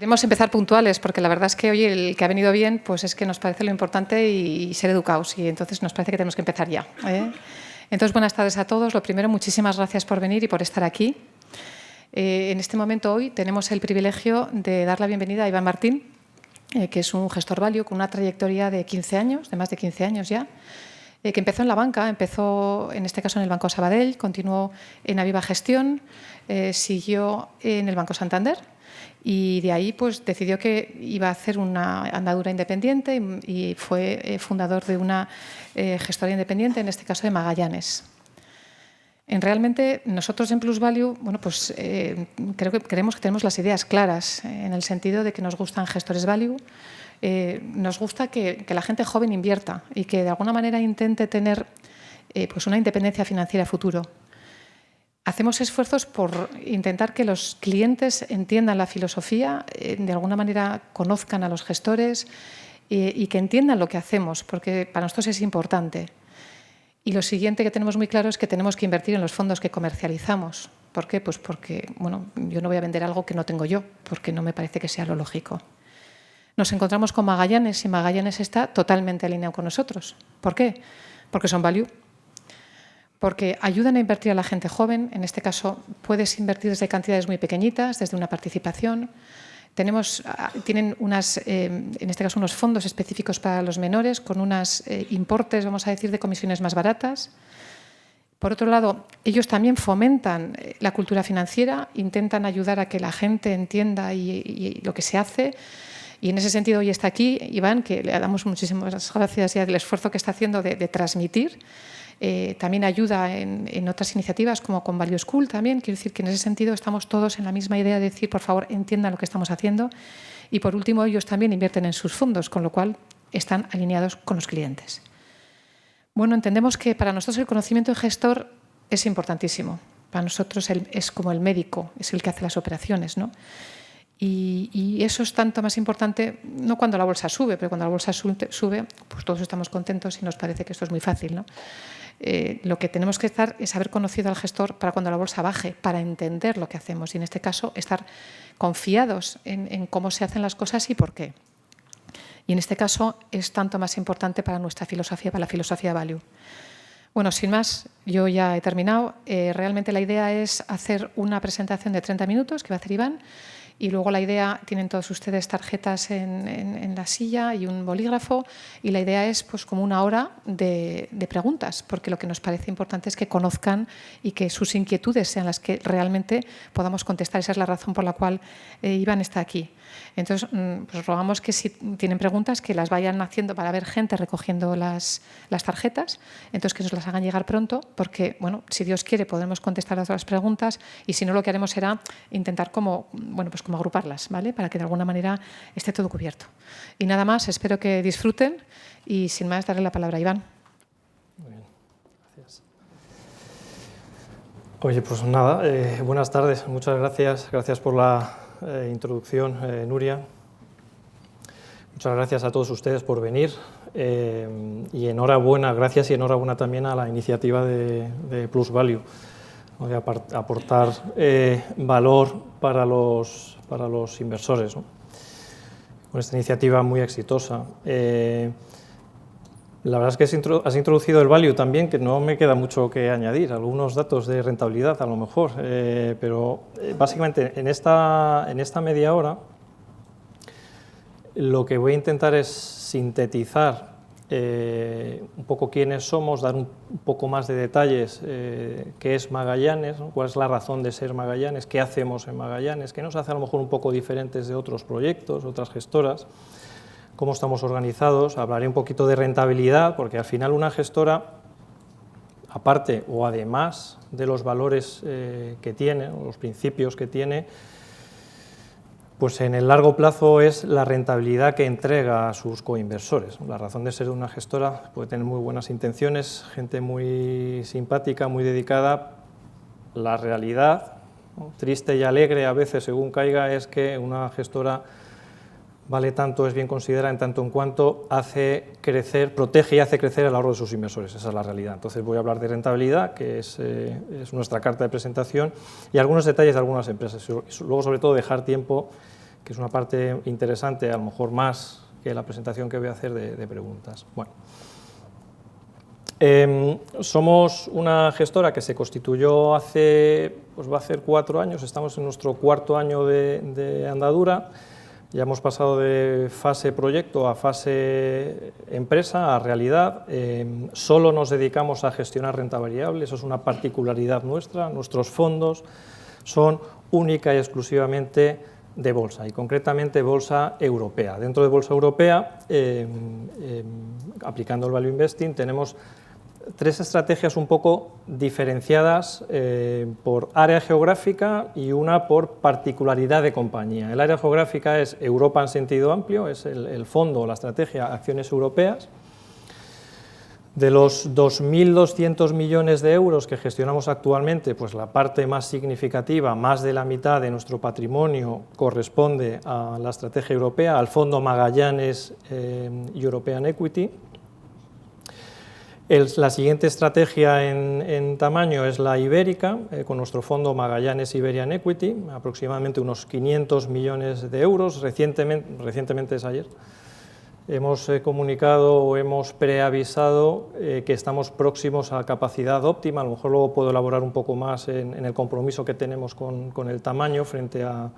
Queremos empezar puntuales, porque la verdad es que hoy el que ha venido bien, pues es que nos parece lo importante y ser educados, y entonces nos parece que tenemos que empezar ya. Entonces, buenas tardes a todos. Lo primero, muchísimas gracias por venir y por estar aquí. En este momento hoy tenemos el privilegio de dar la bienvenida a Iván Martín, que es un gestor value con una trayectoria de 15 años, de más de 15 años ya, que empezó en la banca, empezó en este caso en el Banco Sabadell, continuó en Aviva Gestión, siguió en el Banco Santander y de ahí pues decidió que iba a hacer una andadura independiente y fue fundador de una gestora independiente, en este caso de Magallanes. Realmente nosotros en Plus Value, bueno, pues creo que creemos que tenemos las ideas claras en el sentido de que nos gustan gestores value, nos gusta que la gente joven invierta y que de alguna manera intente tener pues una independencia financiera a futuro. Hacemos esfuerzos por intentar que los clientes entiendan la filosofía, de alguna manera conozcan a los gestores y que entiendan lo que hacemos, porque para nosotros es importante. Y lo siguiente que tenemos muy claro es que tenemos que invertir en los fondos que comercializamos. ¿Por qué? Pues porque bueno, yo no voy a vender algo que no tengo yo, porque no me parece que sea lo lógico. Nos encontramos con Magallanes y Magallanes está totalmente alineado con nosotros. ¿Por qué? Porque son value. Porque ayudan a invertir a la gente joven. En este caso, puedes invertir desde cantidades muy pequeñitas, desde una participación. Tienen en este caso unos fondos específicos para los menores con unos importes, vamos a decir, de comisiones más baratas. Por otro lado, ellos también fomentan la cultura financiera, intentan ayudar a que la gente entienda y lo que se hace. Y en ese sentido hoy está aquí Iván, que le damos muchísimas gracias ya del esfuerzo que está haciendo de transmitir. También ayuda en otras iniciativas como con Value School también. Quiero decir que en ese sentido estamos todos en la misma idea de decir, por favor, entiendan lo que estamos haciendo. Y por último, ellos también invierten en sus fondos, con lo cual están alineados con los clientes. Bueno, entendemos que para nosotros el conocimiento de gestor es importantísimo. Para nosotros es como el médico, es el que hace las operaciones, ¿no? Y eso es tanto más importante, no cuando la bolsa sube, pero cuando la bolsa sube, pues todos estamos contentos y nos parece que esto es muy fácil, ¿no? Lo que tenemos que estar es haber conocido al gestor para cuando la bolsa baje, para entender lo que hacemos y en este caso estar confiados en cómo se hacen las cosas y por qué. Y en este caso es tanto más importante para nuestra filosofía, para la filosofía value. Bueno, sin más, yo ya he terminado. Realmente la idea es hacer una presentación de 30 minutos que va a hacer Iván. Y luego la idea, tienen todos ustedes tarjetas en la silla y un bolígrafo, y la idea es pues como una hora de preguntas, porque lo que nos parece importante es que conozcan y que sus inquietudes sean las que realmente podamos contestar. Esa es la razón por la cual Iván está aquí. Entonces, pues rogamos que si tienen preguntas, que las vayan haciendo para ver gente recogiendo las tarjetas, entonces que nos las hagan llegar pronto, porque, bueno, si Dios quiere podremos contestar a todas las preguntas y si no lo que haremos será intentar como agruparlas, ¿vale? Para que de alguna manera esté todo cubierto. Y nada más, espero que disfruten y sin más darle la palabra a Iván. Muy bien, gracias. Oye, pues nada, buenas tardes, muchas gracias por la introducción, Nuria. Muchas gracias a todos ustedes por venir y enhorabuena, gracias y enhorabuena también a la iniciativa de Plus Value, de aportar valor para los inversores, ¿no? Con esta iniciativa muy exitosa. La verdad es que has introducido el value también, que no me queda mucho que añadir, algunos datos de rentabilidad a lo mejor, pero básicamente en esta media hora lo que voy a intentar es sintetizar un poco quiénes somos, dar un poco más de detalles, qué es Magallanes, ¿no? Cuál es la razón de ser Magallanes, qué hacemos en Magallanes, qué nos hace a lo mejor un poco diferentes de otros proyectos, otras gestoras, cómo estamos organizados. Hablaré un poquito de rentabilidad, porque al final una gestora, aparte o además de los valores que tiene, o los principios que tiene, pues en el largo plazo es la rentabilidad que entrega a sus coinversores. La razón de ser de una gestora puede tener muy buenas intenciones, gente muy simpática, muy dedicada. La realidad, ¿no?, triste y alegre a veces según caiga, es que una gestora vale tanto, es bien considerada en tanto en cuanto hace crecer, protege y hace crecer el ahorro de sus inversores. Esa es la realidad. Entonces voy a hablar de rentabilidad, que es nuestra carta de presentación, y algunos detalles de algunas empresas. Y luego, sobre todo, dejar tiempo que es una parte interesante, a lo mejor más que la presentación que voy a hacer de preguntas. Bueno. Somos una gestora que se constituyó hace, pues va a hacer 4 años, estamos en nuestro 4.º año de andadura, ya hemos pasado de fase proyecto a fase empresa, a realidad, solo nos dedicamos a gestionar renta variable, eso es una particularidad nuestra, nuestros fondos son única y exclusivamente de bolsa, y concretamente bolsa europea. Dentro de bolsa europea, aplicando el Value Investing, tenemos 3 estrategias un poco diferenciadas por área geográfica y una por particularidad de compañía. El área geográfica es Europa en sentido amplio, es el fondo, la estrategia Acciones Europeas. De los 2.200 millones de euros que gestionamos actualmente, pues la parte más significativa, más de la mitad de nuestro patrimonio, corresponde a la estrategia europea, al fondo Magallanes European Equity. La siguiente estrategia en tamaño es la ibérica, con nuestro fondo Magallanes Iberian Equity, aproximadamente unos 500 millones de euros, recientemente es ayer. Hemos comunicado o hemos preavisado que estamos próximos a capacidad óptima, a lo mejor luego puedo elaborar un poco más en el compromiso que tenemos con el tamaño frente a,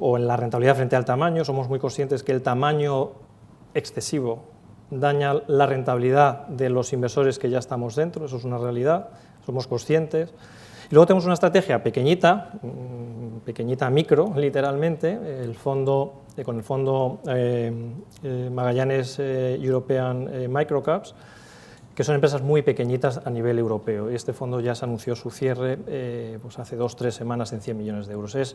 o en la rentabilidad frente al tamaño. Somos muy conscientes que el tamaño excesivo daña la rentabilidad de los inversores que ya estamos dentro, eso es una realidad, somos conscientes. Y luego tenemos una estrategia pequeñita, micro, literalmente, con el fondo Magallanes European Microcaps, que son empresas muy pequeñitas a nivel europeo. Y este fondo ya se anunció su cierre pues hace 2 o 3 semanas en 100 millones de euros.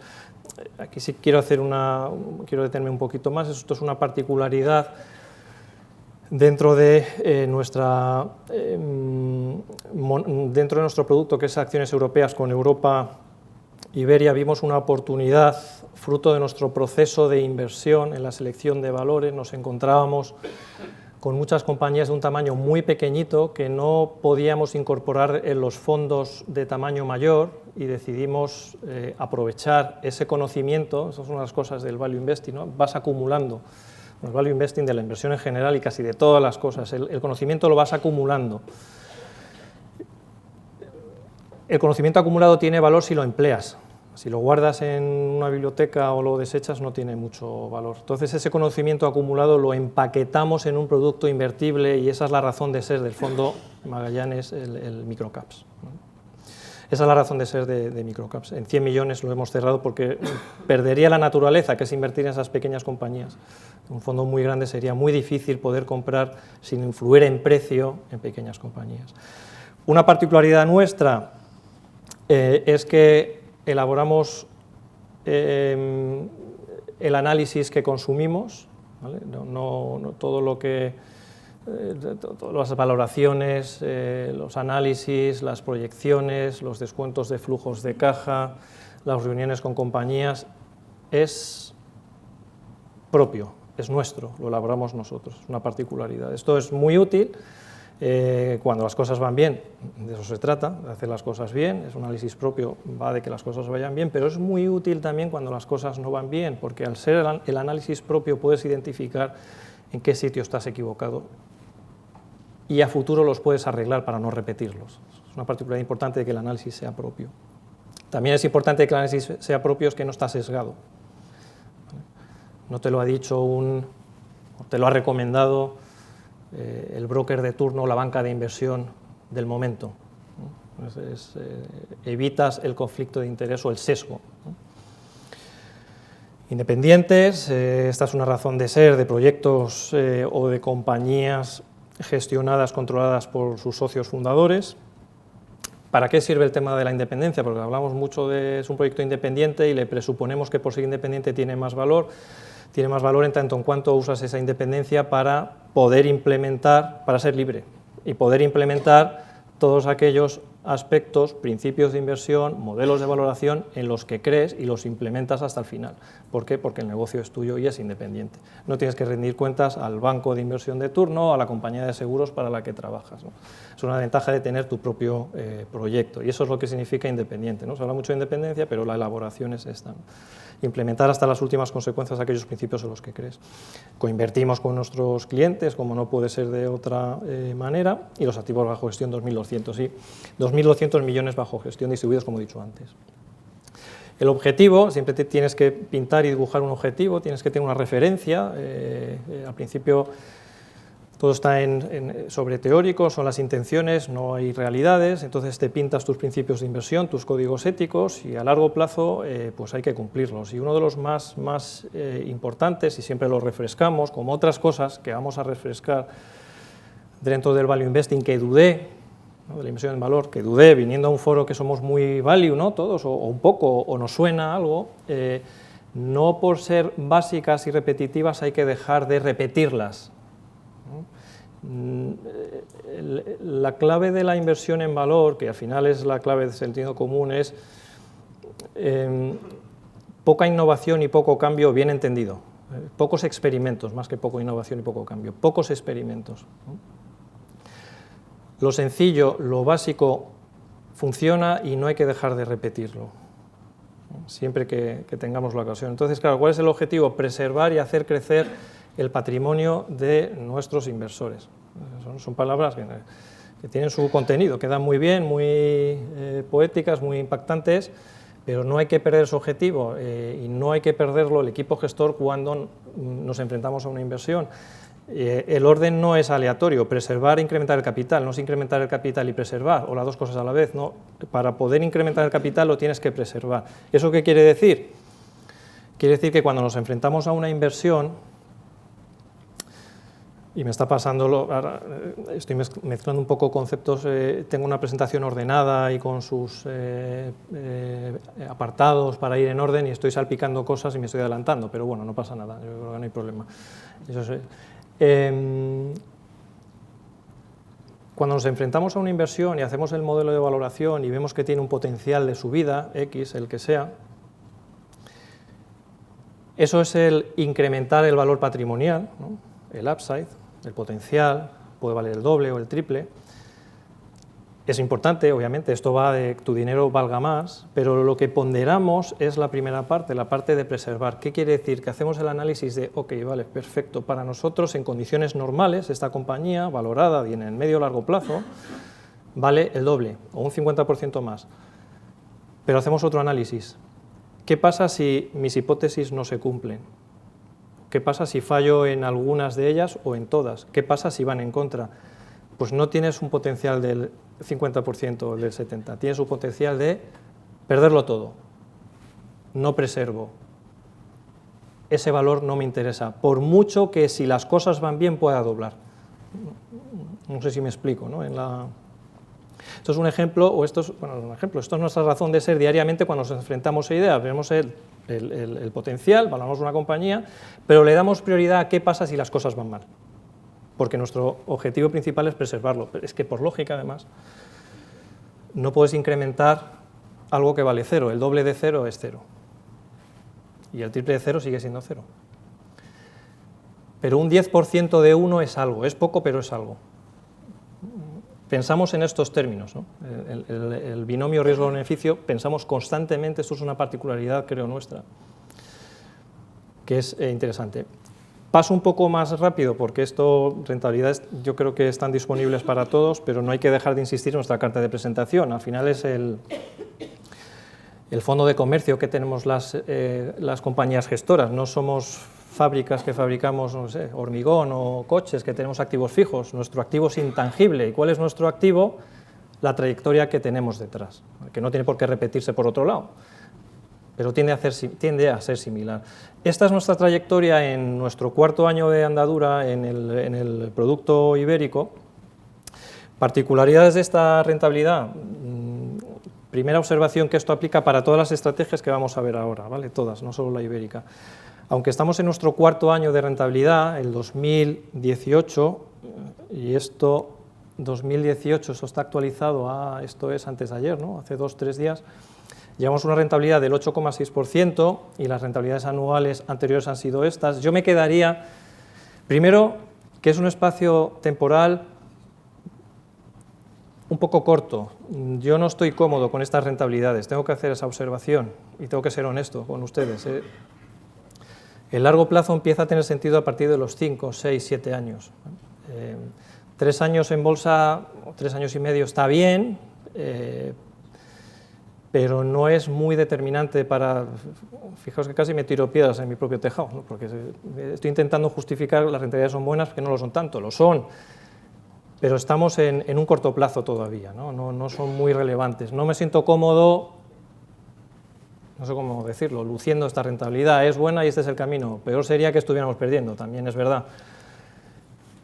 Aquí sí quiero detenerme un poquito más, esto es una particularidad. Dentro de nuestro producto, que es Acciones Europeas con Europa Iberia, vimos una oportunidad, fruto de nuestro proceso de inversión en la selección de valores. Nos encontrábamos con muchas compañías de un tamaño muy pequeñito que no podíamos incorporar en los fondos de tamaño mayor, y decidimos aprovechar ese conocimiento. Esas son las cosas del Value Investing, ¿no? Vas acumulando. El Value Investing, de la inversión en general y casi de todas las cosas, el conocimiento lo vas acumulando. El conocimiento acumulado tiene valor si lo empleas. Si lo guardas en una biblioteca o lo desechas, no tiene mucho valor. Entonces, ese conocimiento acumulado lo empaquetamos en un producto invertible, y esa es la razón de ser del fondo Magallanes, el Microcaps. Esa es la razón de ser de Microcaps. En 100 millones lo hemos cerrado porque perdería la naturaleza, que es invertir en esas pequeñas compañías. Un fondo muy grande sería muy difícil poder comprar sin influir en precio en pequeñas compañías. Una particularidad nuestra es que elaboramos el análisis que consumimos, ¿vale? No todo lo que... todas las valoraciones, los análisis, las proyecciones, los descuentos de flujos de caja, las reuniones con compañías, es propio, es nuestro, lo elaboramos nosotros, es una particularidad. Esto es muy útil cuando las cosas van bien, de eso se trata, de hacer las cosas bien. Es un análisis propio, va de que las cosas vayan bien, pero es muy útil también cuando las cosas no van bien, porque al ser el análisis propio puedes identificar en qué sitio estás equivocado y a futuro los puedes arreglar para no repetirlos. Es una particularidad importante de que el análisis sea propio. También es importante que el análisis sea propio, es que no está sesgado. No te lo ha dicho o te lo ha recomendado el broker de turno o la banca de inversión del momento. Evitas el conflicto de interés o el sesgo. Independientes, esta es una razón de ser de proyectos o de compañías gestionadas, controladas por sus socios fundadores. ¿Para qué sirve el tema de la independencia? Porque hablamos mucho de es un proyecto independiente y le presuponemos que por ser independiente tiene más valor. Tiene más valor en tanto en cuanto usas esa independencia para poder implementar, para ser libre y poder implementar todos aquellos aspectos, principios de inversión, modelos de valoración en los que crees y los implementas hasta el final. ¿Por qué? Porque el negocio es tuyo y es independiente. No tienes que rendir cuentas al banco de inversión de turno o a la compañía de seguros para la que trabajas, ¿no? Es una ventaja de tener tu propio proyecto, y eso es lo que significa independiente, ¿no? Se habla mucho de independencia, pero la elaboración es esta, ¿no? Implementar hasta las últimas consecuencias aquellos principios en los que crees. Coinvertimos con nuestros clientes, como no puede ser de otra manera, y los activos bajo gestión 2.200, sí, 2.200 millones bajo gestión distribuidos, como he dicho antes. El objetivo, siempre te tienes que pintar y dibujar un objetivo, tienes que tener una referencia. Al principio todo está sobre teórico, son las intenciones, no hay realidades, entonces te pintas tus principios de inversión, tus códigos éticos, y a largo plazo pues hay que cumplirlos. Y uno de los más importantes, y siempre lo refrescamos, como otras cosas que vamos a refrescar dentro del Value Investing, que dudé, ¿no?, de la inversión en valor, que dudé viniendo a un foro que somos muy value, ¿no?, todos, o un poco, o nos suena algo, no por ser básicas y repetitivas hay que dejar de repetirlas. La clave de la inversión en valor, que al final es la clave de sentido común, es poca innovación y poco cambio bien entendido. Pocos experimentos, más que poco innovación y poco cambio, pocos experimentos, ¿no? Lo sencillo, lo básico funciona y no hay que dejar de repetirlo, ¿no?, siempre que tengamos la ocasión. Entonces, claro, ¿cuál es el objetivo? Preservar y hacer crecer el patrimonio de nuestros inversores. Son palabras que tienen su contenido, quedan muy bien, muy poéticas, muy impactantes, pero no hay que perder su objetivo y no hay que perderlo el equipo gestor cuando nos enfrentamos a una inversión. El orden no es aleatorio, preservar e incrementar el capital, no es incrementar el capital y preservar, o las dos cosas a la vez, no. Para poder incrementar el capital lo tienes que preservar. ¿Eso qué quiere decir? Quiere decir que cuando nos enfrentamos a una inversión, y me está pasando, ahora estoy mezclando un poco conceptos, tengo una presentación ordenada y con sus apartados para ir en orden, y estoy salpicando cosas y me estoy adelantando, pero bueno, no pasa nada, yo creo que no hay problema. Eso es, cuando nos enfrentamos a una inversión y hacemos el modelo de valoración y vemos que tiene un potencial de subida, X, el que sea, eso es el incrementar el valor patrimonial, ¿no?, el upside, el potencial, puede valer el doble o el triple. Es importante, obviamente, esto va de que tu dinero valga más, pero lo que ponderamos es la primera parte, la parte de preservar. ¿Qué quiere decir? Que hacemos el análisis de, ok, vale, perfecto, para nosotros en condiciones normales, esta compañía valorada y en el medio o largo plazo, vale el doble o un 50% más. Pero hacemos otro análisis. ¿Qué pasa si mis hipótesis no se cumplen? ¿Qué pasa si fallo en algunas de ellas o en todas? ¿Qué pasa si van en contra? Pues no tienes un potencial del 50% o del 70%, tienes un potencial de perderlo todo. No preservo. Ese valor no me interesa, por mucho que si las cosas van bien pueda doblar. No sé si me explico, ¿no? Esto es un ejemplo, o esto es, bueno, un ejemplo, esto es nuestra razón de ser diariamente cuando nos enfrentamos a ideas. Vemos el potencial, valoramos una compañía, pero le damos prioridad a qué pasa si las cosas van mal, porque nuestro objetivo principal es preservarlo. Es que por lógica, además, no puedes incrementar algo que vale cero, el doble de cero es cero, y el triple de cero sigue siendo cero. Pero un 10% de uno es algo, es poco, pero es algo. Pensamos en estos términos, ¿no? El binomio riesgo-beneficio, pensamos constantemente, esto es una particularidad, creo, nuestra, que es interesante. Paso un poco más rápido, porque rentabilidades, yo creo que están disponibles para todos, pero no hay que dejar de insistir en nuestra carta de presentación. Al final es el fondo de comercio que tenemos las compañías gestoras, no somos fábricas que fabricamos, no sé, hormigón o coches, que tenemos activos fijos. Nuestro activo es intangible. ¿Y cuál es nuestro activo? La trayectoria que tenemos detrás, que no tiene por qué repetirse por otro lado, pero tiende a ser similar. Esta es nuestra trayectoria en nuestro cuarto año de andadura en el producto ibérico. Particularidades de esta rentabilidad. Primera observación, que esto aplica para todas las estrategias que vamos a ver ahora, ¿vale? Todas, no solo la ibérica. Aunque estamos en nuestro cuarto año de rentabilidad, el 2018, y esto 2018, eso está actualizado a, esto es antes de ayer, ¿no? Hace 2 o 3 días, llevamos una rentabilidad del 8,6% y las rentabilidades anuales anteriores han sido estas. Yo me quedaría, primero, que es un espacio temporal un poco corto. Yo no estoy cómodo con estas rentabilidades, tengo que hacer esa observación y tengo que ser honesto con ustedes. El largo plazo empieza a tener sentido a partir de los 5, 6, 7 años. 3 años en bolsa, 3 años y medio está bien, pero no es muy determinante para... Fijaos que casi me tiro piedras en mi propio tejado, ¿no? Porque estoy intentando justificar que las rentabilidades son buenas, porque no lo son tanto, lo son, pero estamos en un corto plazo todavía, ¿no? No son muy relevantes. No me siento cómodo, no sé cómo decirlo, luciendo esta rentabilidad, es buena y este es el camino. Peor sería que estuviéramos perdiendo, también es verdad.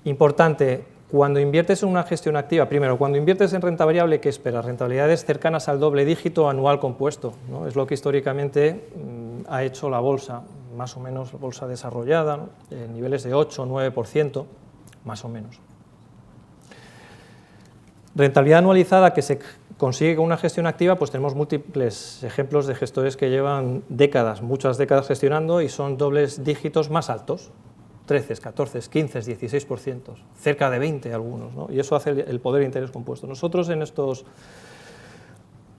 Importante, cuando inviertes en una gestión activa, primero, cuando inviertes en renta variable, ¿qué esperas? Rentabilidades cercanas al doble dígito anual compuesto, ¿no? Es lo que históricamente ha hecho la bolsa, más o menos bolsa desarrollada, ¿no? Niveles de 8 o 9%, más o menos. Rentabilidad anualizada que se consigue con una gestión activa, pues tenemos múltiples ejemplos de gestores que llevan décadas, muchas décadas gestionando y son dobles dígitos más altos, 13, 14, 15, 16%, cerca de 20 algunos, ¿no? Y eso hace el poder de interés compuesto. Nosotros en estos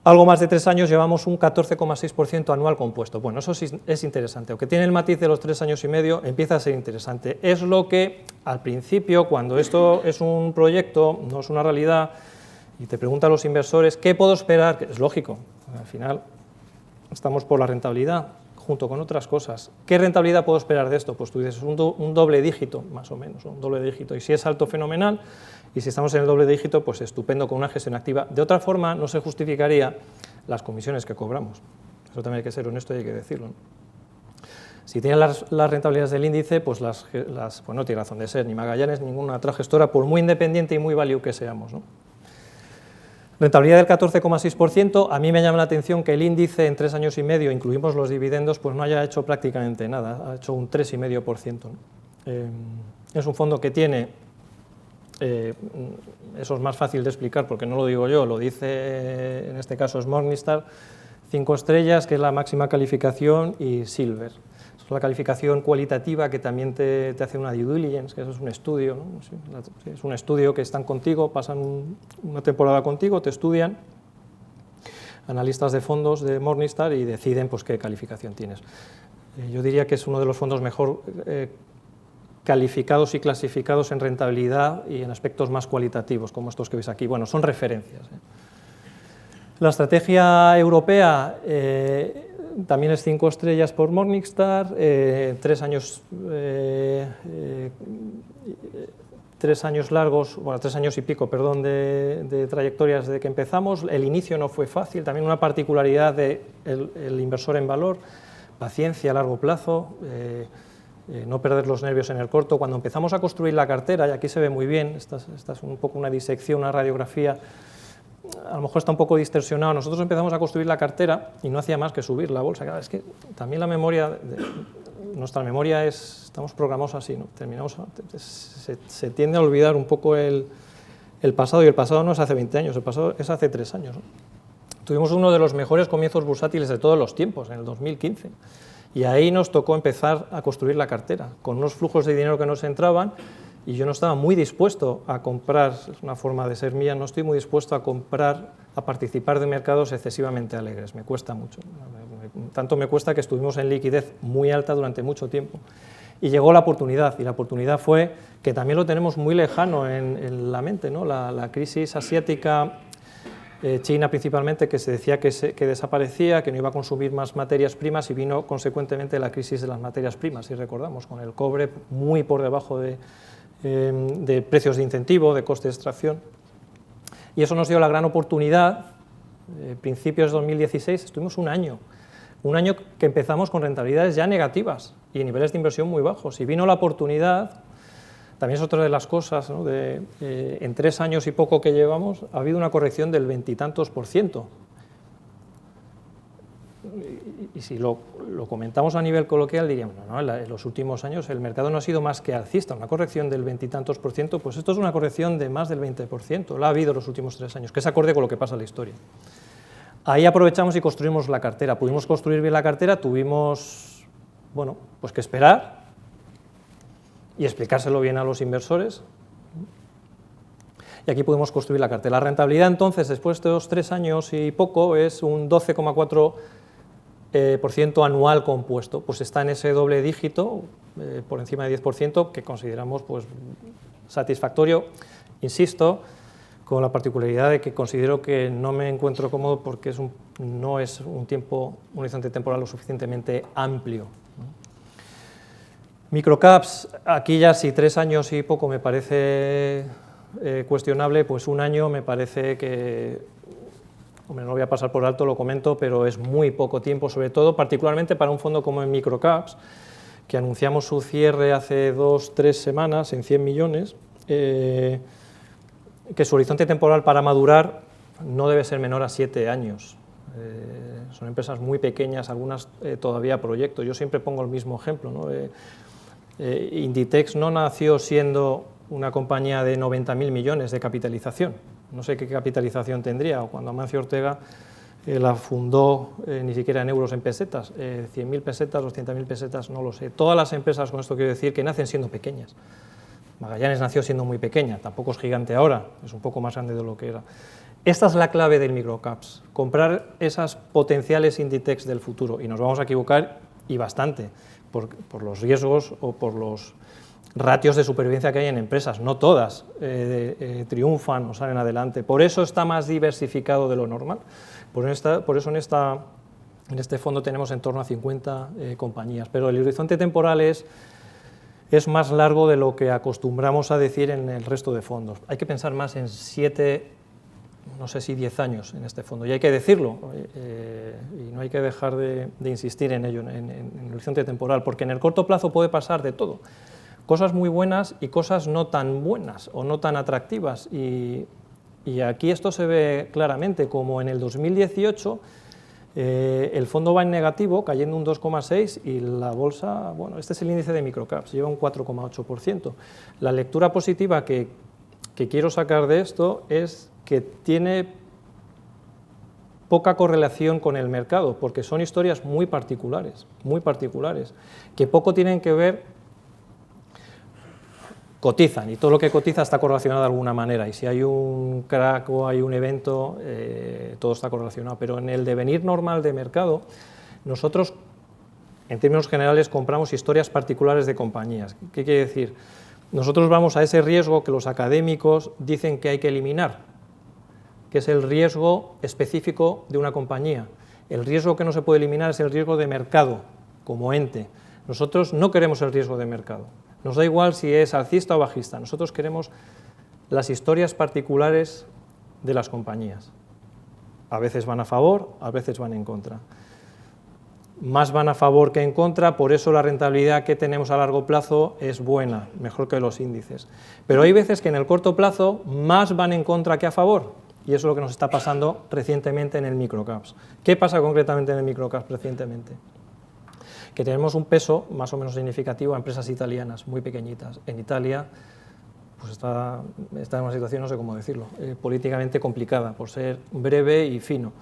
algo más de 3 años llevamos un 14,6% anual compuesto. Bueno, eso sí es interesante, aunque tiene el matiz de los 3 años y medio, empieza a ser interesante. Es lo que al principio, cuando esto es un proyecto, no es una realidad, y te preguntan los inversores, ¿qué puedo esperar? Es lógico, al final estamos por la rentabilidad, junto con otras cosas. ¿Qué rentabilidad puedo esperar de esto? Pues tú dices, un doble dígito, más o menos, un doble dígito, y si es alto, fenomenal, y si estamos en el doble dígito, pues estupendo con una gestión activa. De otra forma, no se justificaría las comisiones que cobramos. Eso también hay que ser honesto y hay que decirlo, ¿no? Si tienen las rentabilidades del índice, pues pues no tiene razón de ser, ni Magallanes, ni ninguna otra gestora, por muy independiente y muy value que seamos, ¿no? Rentabilidad del 14,6%, a mí me llama la atención que el índice en 3 años y medio, incluimos los dividendos, pues no haya hecho prácticamente nada, ha hecho un 3,5%, ¿no? Es un fondo que tiene, eso es más fácil de explicar porque no lo digo yo, lo dice en este caso es Morningstar, 5 estrellas, que es la máxima calificación, y Silver. Es la calificación cualitativa que también te hace una due diligence, que eso es un estudio, ¿no? Sí, es un estudio que están contigo, pasan una temporada contigo, te estudian, analistas de fondos de Morningstar, y deciden pues qué calificación tienes. Yo diría que es uno de los fondos mejor calificados y clasificados en rentabilidad y en aspectos más cualitativos, como estos que veis aquí. Bueno, son referencias, ¿eh? La estrategia europea también es 5 estrellas por Morningstar, 3 años largos, bueno, 3 años y pico, perdón, de trayectorias desde que empezamos. El inicio no fue fácil, también una particularidad del inversor en valor, paciencia a largo plazo, no perder los nervios en el corto. Cuando empezamos a construir la cartera, y aquí se ve muy bien, esta es un poco una disección, una radiografía, a lo mejor está un poco distorsionado. Nosotros empezamos a construir la cartera y no hacía más que subir la bolsa. Claro, es que también la memoria, nuestra memoria estamos programados así, ¿no? Se tiende a olvidar un poco el pasado, y el pasado no es hace 20 años, el pasado es hace 3 años, ¿no? Tuvimos uno de los mejores comienzos bursátiles de todos los tiempos, en el 2015, y ahí nos tocó empezar a construir la cartera, con unos flujos de dinero que nos entraban, y yo no estaba muy dispuesto a comprar, es una forma de ser mía, no estoy muy dispuesto a comprar, a participar de mercados excesivamente alegres, me cuesta mucho. Tanto me cuesta que estuvimos en liquidez muy alta durante mucho tiempo. Y llegó la oportunidad, y la oportunidad fue, que también lo tenemos muy lejano en la mente, ¿no? La crisis asiática, China principalmente, que se decía que desaparecía, que no iba a consumir más materias primas, y vino consecuentemente la crisis de las materias primas, si recordamos, con el cobre muy por debajo de precios de incentivo, de coste de extracción, y eso nos dio la gran oportunidad. Principios de 2016 estuvimos un año que empezamos con rentabilidades ya negativas y niveles de inversión muy bajos, y vino la oportunidad. También es otra de las cosas, ¿no? En 3 años y poco que llevamos ha habido una corrección del 20 y tantos %. y si lo comentamos a nivel coloquial, diríamos, no, en los últimos años el mercado no ha sido más que alcista, una corrección del 20 y tantos %, pues esto es una corrección de más del 20%, la ha habido los últimos 3 años, que es acorde con lo que pasa en la historia. Ahí aprovechamos y construimos la cartera, pudimos construir bien la cartera, tuvimos, bueno, pues que esperar y explicárselo bien a los inversores, y aquí pudimos construir la cartera. La rentabilidad entonces, después de estos 3 años y poco, es un 12,4% anual compuesto, pues está en ese doble dígito, por encima de 10%, que consideramos pues satisfactorio, insisto, con la particularidad de que considero que no me encuentro cómodo porque no es un horizonte temporal lo suficientemente amplio. Microcaps, aquí ya si 3 años y poco me parece cuestionable, pues 1 año me parece que, hombre, no lo voy a pasar por alto, lo comento, pero es muy poco tiempo, sobre todo particularmente para un fondo como en Microcaps, que anunciamos su cierre hace 2-3 semanas en 100 millones, que su horizonte temporal para madurar no debe ser menor a 7 años. Son empresas muy pequeñas, algunas todavía proyectos. Yo siempre pongo el mismo ejemplo, ¿no? Inditex no nació siendo una compañía de 90.000 millones de capitalización. No sé qué capitalización tendría, o cuando Amancio Ortega la fundó ni siquiera en euros, en pesetas, 100.000 pesetas, 200.000 pesetas, no lo sé. Todas las empresas, con esto quiero decir, que nacen siendo pequeñas. Magallanes nació siendo muy pequeña, tampoco es gigante ahora, es un poco más grande de lo que era. Esta es la clave del microcaps, comprar esas potenciales Inditex del futuro, y nos vamos a equivocar, y bastante, por los riesgos o por los ratios de supervivencia que hay en empresas. No todas triunfan o salen adelante, por eso está más diversificado de lo normal, por eso en este fondo tenemos en torno a 50 compañías, pero el horizonte temporal es más largo de lo que acostumbramos a decir en el resto de fondos. Hay que pensar más en 7, no sé si 10 años en este fondo, y hay que decirlo, y no hay que dejar de insistir en ello, en el horizonte temporal, porque en el corto plazo puede pasar de todo, cosas muy buenas y cosas no tan buenas o no tan atractivas, y aquí esto se ve claramente, como en el 2018, el fondo va en negativo, cayendo un 2,6%, y la bolsa, bueno, este es el índice de microcaps, lleva un 4,8%. La lectura positiva que quiero sacar de esto es que tiene poca correlación con el mercado, porque son historias muy particulares, que poco tienen que ver, cotizan, y todo lo que cotiza está correlacionado de alguna manera, y si hay un crack o hay un evento, todo está correlacionado, pero en el devenir normal de mercado, nosotros, en términos generales, compramos historias particulares de compañías. ¿Qué quiere decir? Nosotros vamos a ese riesgo que los académicos dicen que hay que eliminar, que es el riesgo específico de una compañía. El riesgo que no se puede eliminar es el riesgo de mercado, como ente. Nosotros no queremos el riesgo de mercado. Nos da igual si es alcista o bajista, nosotros queremos las historias particulares de las compañías. A veces van a favor, a veces van en contra. Más van a favor que en contra, por eso la rentabilidad que tenemos a largo plazo es buena, mejor que los índices. Pero hay veces que en el corto plazo más van en contra que a favor, y eso es lo que nos está pasando recientemente en el microcaps. ¿Qué pasa concretamente en el microcaps recientemente? Que tenemos un peso más o menos significativo a empresas italianas, muy pequeñitas. En Italia pues está en una situación, no sé cómo decirlo, políticamente complicada, por ser breve y fino.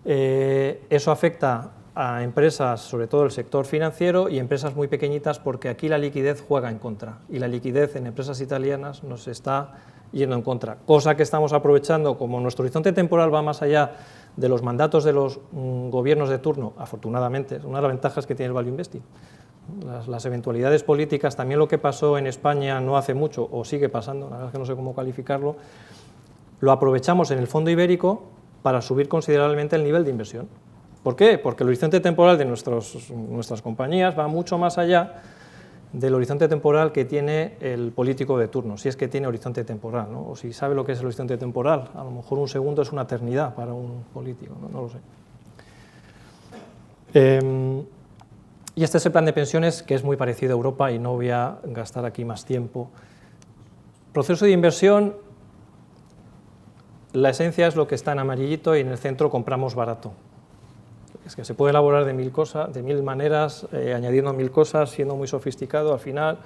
Eso afecta a empresas, sobre todo el sector financiero, y empresas muy pequeñitas, porque aquí la liquidez juega en contra, y la liquidez en empresas italianas nos está yendo en contra, cosa que estamos aprovechando. Como nuestro horizonte temporal va más allá de los mandatos de los gobiernos de turno, afortunadamente, es una de las ventajas que tiene el value investing. Las eventualidades políticas, también lo que pasó en España no hace mucho, o sigue pasando, la verdad es que no sé cómo calificarlo, lo aprovechamos en el fondo ibérico para subir considerablemente el nivel de inversión. ¿Por qué? Porque el horizonte temporal de nuestras compañías va mucho más allá del horizonte temporal que tiene el político de turno, si es que tiene horizonte temporal, ¿no? O si sabe lo que es el horizonte temporal, a lo mejor un segundo es una eternidad para un político, no lo sé. Y este es el plan de pensiones, que es muy parecido a Europa, y no voy a gastar aquí más tiempo. Proceso de inversión, la esencia es lo que está en amarillito, y en el centro compramos barato. es que se puede elaborar de mil cosas, de mil maneras, añadiendo mil cosas, siendo muy sofisticado al final.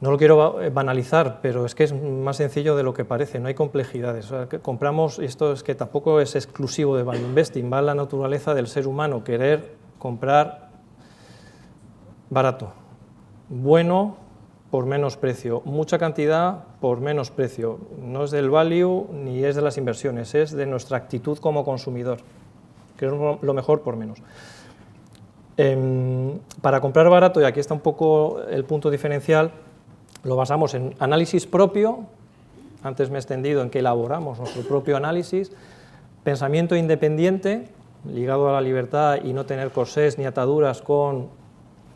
No lo quiero banalizar, pero es que es más sencillo de lo que parece, no hay complejidades. O sea, que compramos, y esto es que tampoco es exclusivo de Value Investing, va en la naturaleza del ser humano, querer comprar barato, bueno por menos precio, mucha cantidad por menos precio. No es del value ni es de las inversiones, es de nuestra actitud como consumidor, que es lo mejor por menos. Para comprar barato, y aquí está un poco el punto diferencial, lo basamos en análisis propio, antes me he extendido en que elaboramos nuestro propio análisis, pensamiento independiente, ligado a la libertad y no tener corsés ni ataduras con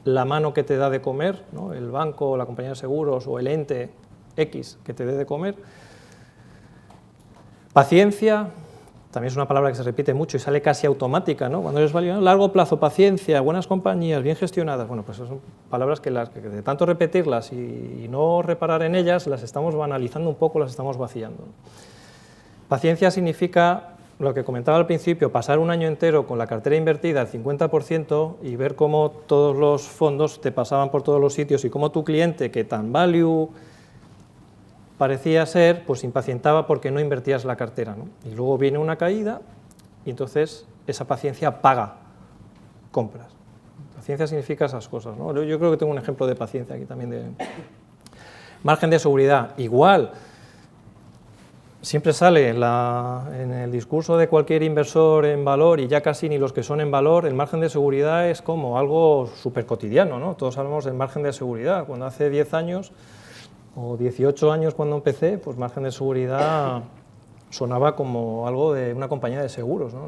la mano que te da de comer, ¿no? El banco, la compañía de seguros o el ente X que te dé de comer. Paciencia, también es una palabra que se repite mucho y sale casi automática, ¿no? Cuando eres válido, largo plazo, paciencia, buenas compañías, bien gestionadas. Bueno, pues son palabras que de tanto repetirlas y no reparar en ellas, las estamos banalizando un poco, las estamos vaciando. Paciencia significa lo que comentaba al principio, pasar un año entero con la cartera invertida al 50% y ver cómo todos los fondos te pasaban por todos los sitios y cómo tu cliente, que tan value parecía ser, pues impacientaba porque no invertías la cartera, ¿no? Y luego viene una caída y entonces esa paciencia paga compras. Paciencia significa esas cosas, ¿no? Yo creo que tengo un ejemplo de paciencia aquí también. De margen de seguridad, igual. Siempre sale en el discurso de cualquier inversor en valor, y ya casi ni los que son en valor, el margen de seguridad es como algo súper cotidiano, ¿no? Todos hablamos del margen de seguridad. Cuando hace 10 años o 18 años cuando empecé, pues margen de seguridad sonaba como algo de una compañía de seguros, ¿no?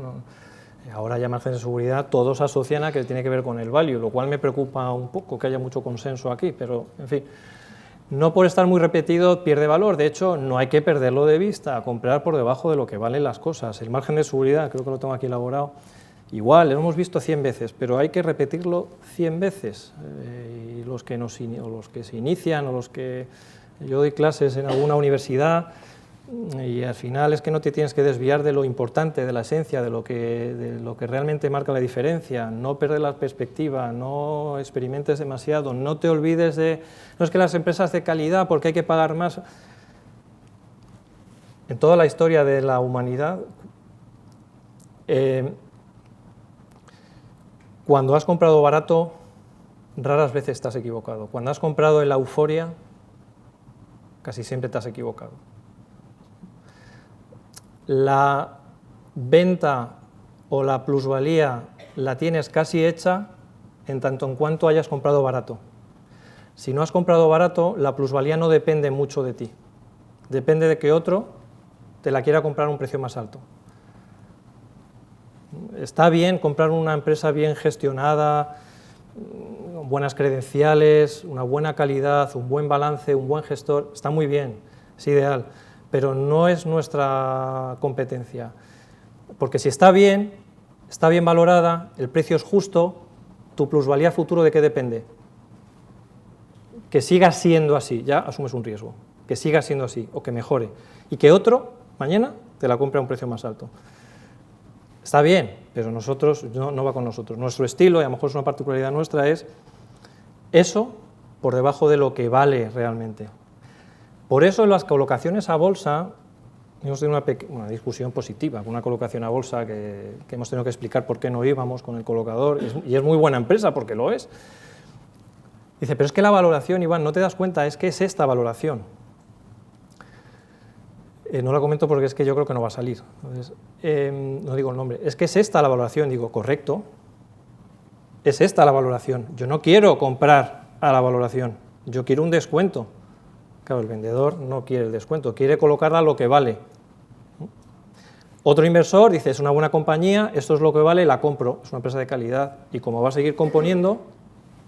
Ahora ya margen de seguridad todos asocian a que tiene que ver con el value, lo cual me preocupa un poco que haya mucho consenso aquí, pero en fin. No por estar muy repetido pierde valor, de hecho no hay que perderlo de vista, comprar por debajo de lo que valen las cosas. El margen de seguridad, creo que lo tengo aquí elaborado, igual, lo hemos visto 100 veces, pero hay que repetirlo 100 veces. Y los que se inician o los que yo doy clases en alguna universidad, y al final es que no te tienes que desviar de lo importante, de la esencia, de lo que realmente marca la diferencia, no perder la perspectiva, no experimentes demasiado, no te olvides de, no es que las empresas de calidad porque hay que pagar más. En toda la historia de la humanidad, cuando has comprado barato, raras veces estás equivocado. Cuando has comprado en la euforia, casi siempre te has equivocado. La venta o la plusvalía la tienes casi hecha en tanto en cuanto hayas comprado barato. Si no has comprado barato, la plusvalía no depende mucho de ti. Depende de que otro te la quiera comprar a un precio más alto. Está bien comprar una empresa bien gestionada, buenas credenciales, una buena calidad, un buen balance, un buen gestor, está muy bien, es ideal. Pero no es nuestra competencia, porque si está bien valorada, el precio es justo, tu plusvalía futuro ¿de qué depende? Que siga siendo así, ya asumes un riesgo, que siga siendo así o que mejore, y que otro mañana te la compre a un precio más alto. Está bien, pero nosotros no va con nosotros. Nuestro estilo, y a lo mejor es una particularidad nuestra, es eso por debajo de lo que vale realmente. Por eso en las colocaciones a bolsa, hemos tenido una discusión positiva con una colocación a bolsa que hemos tenido que explicar por qué no íbamos con el colocador, y es muy buena empresa porque lo es. Dice, pero es que la valoración, Iván, no te das cuenta, es que es esta valoración. No la comento porque es que yo creo que no va a salir, entonces, no digo el nombre, es que es esta la valoración, digo, correcto, es esta la valoración, yo no quiero comprar a la valoración, yo quiero un descuento. Claro, el vendedor no quiere el descuento, quiere colocarla a lo que vale. Otro inversor dice, es una buena compañía, esto es lo que vale, la compro, es una empresa de calidad, y como va a seguir componiendo,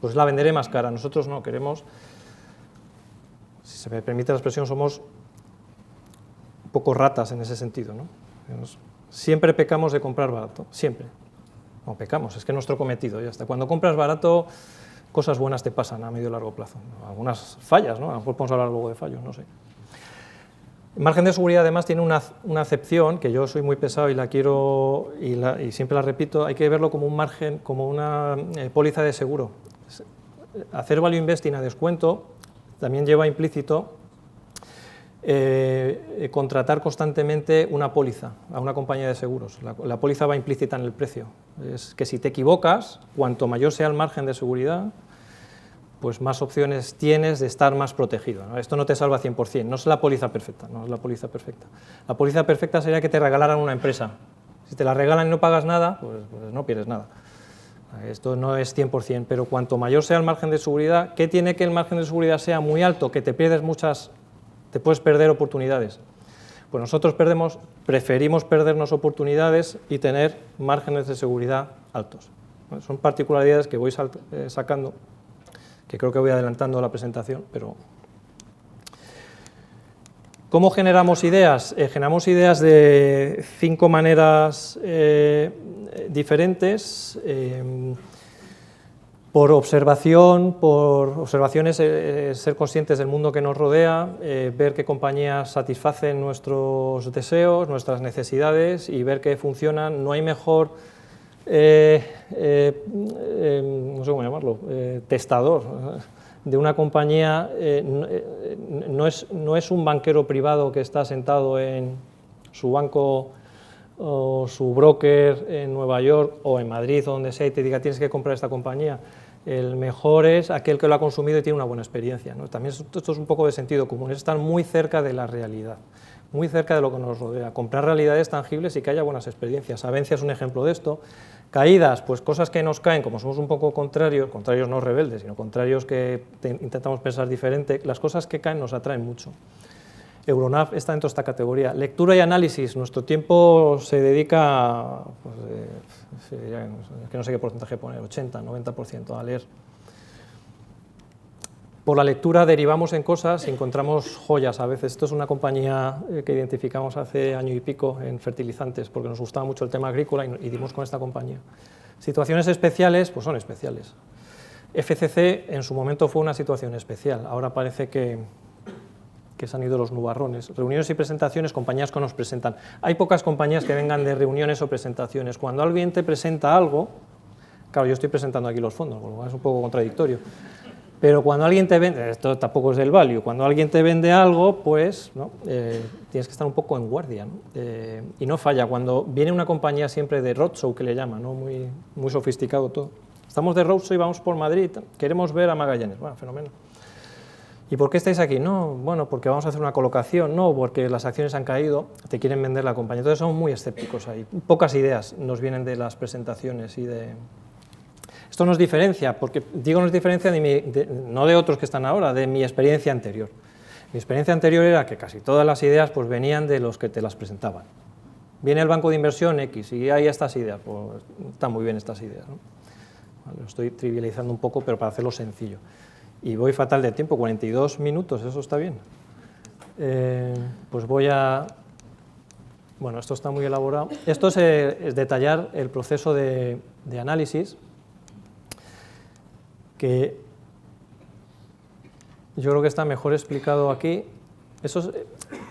pues la venderé más cara. Nosotros no, queremos, si se me permite la expresión, somos un poco ratas en ese sentido, ¿no? Siempre pecamos de comprar barato, siempre. No pecamos, es que es nuestro cometido, ya está. Cuando compras barato, cosas buenas te pasan a medio y largo plazo. Algunas fallas, ¿no? A lo mejor podemos hablar luego de fallos, no sé. El margen de seguridad además tiene una acepción, que yo soy muy pesado y la quiero, y siempre la repito, hay que verlo como un margen, como una póliza de seguro. Hacer value investing a descuento también lleva implícito contratar constantemente una póliza a una compañía de seguros. La póliza va implícita en el precio. Es que si te equivocas, cuanto mayor sea el margen de seguridad, pues más opciones tienes de estar más protegido, ¿no? Esto no te salva 100%, no es la póliza perfecta, no es la póliza perfecta. La póliza perfecta sería que te regalaran una empresa. Si te la regalan y no pagas nada, pues no pierdes nada. Esto no es 100%, pero cuanto mayor sea el margen de seguridad, ¿qué tiene que el margen de seguridad sea muy alto? Que te puedes perder oportunidades. Pues nosotros preferimos perdernos oportunidades y tener márgenes de seguridad altos. Bueno, son particularidades que voy sacando, que creo que voy adelantando la presentación, pero... ¿Cómo generamos ideas? Generamos ideas de 5 maneras diferentes, por observaciones, ser conscientes del mundo que nos rodea, ver qué compañías satisfacen nuestros deseos, nuestras necesidades y ver qué funcionan. No hay mejor, no sé cómo llamarlo, testador de una compañía. No es un banquero privado que está sentado en su banco o su broker en Nueva York o en Madrid o donde sea y te diga tienes que comprar esta compañía. El mejor es aquel que lo ha consumido y tiene una buena experiencia, ¿no? También esto es un poco de sentido común, es estar muy cerca de la realidad, muy cerca de lo que nos rodea, comprar realidades tangibles y que haya buenas experiencias. Avencia es un ejemplo de esto. Caídas, pues cosas que nos caen, como somos un poco contrarios no rebeldes, sino contrarios que intentamos pensar diferente, las cosas que caen nos atraen mucho. Euronav está dentro de esta categoría. Lectura y análisis, nuestro tiempo se dedica, pues, que no sé qué porcentaje poner, 80, 90% a leer. Por la lectura derivamos en cosas y encontramos joyas a veces. Esto es una compañía que identificamos hace año y pico en fertilizantes, porque nos gustaba mucho el tema agrícola y dimos con esta compañía. Situaciones especiales, pues son especiales. FCC en su momento fue una situación especial, ahora parece que se han ido los nubarrones. Reuniones y presentaciones, compañías que nos presentan. Hay pocas compañías que vengan de reuniones o presentaciones. Cuando alguien te presenta algo, claro, yo estoy presentando aquí los fondos, por lo cual es un poco contradictorio, pero cuando alguien te vende, esto tampoco es del value, cuando alguien te vende algo, pues ¿no? Tienes que estar un poco en guardia, ¿no? Y no falla. Cuando viene una compañía siempre de roadshow, que le llaman, ¿no? muy sofisticado todo. Estamos de roadshow y vamos por Madrid, queremos ver a Magallanes. Bueno, fenómeno. ¿Y por qué estáis aquí? No, bueno, porque vamos a hacer una colocación, no, porque las acciones han caído, te quieren vender la compañía. Entonces son muy escépticos ahí. Pocas ideas nos vienen de las presentaciones y de... Esto nos diferencia, porque digo nos diferencia no de otros que están ahora, de mi experiencia anterior. Mi experiencia anterior era que casi todas las ideas pues, venían de los que te las presentaban. Viene el banco de inversión X y hay estas ideas, pues están muy bien estas ideas, ¿no? Vale, lo estoy trivializando un poco, pero para hacerlo sencillo. Y voy fatal de tiempo, 42 minutos, eso está bien. Pues voy a... Bueno, esto está muy elaborado. Esto es detallar el proceso de análisis, que yo creo que está mejor explicado aquí. Eso es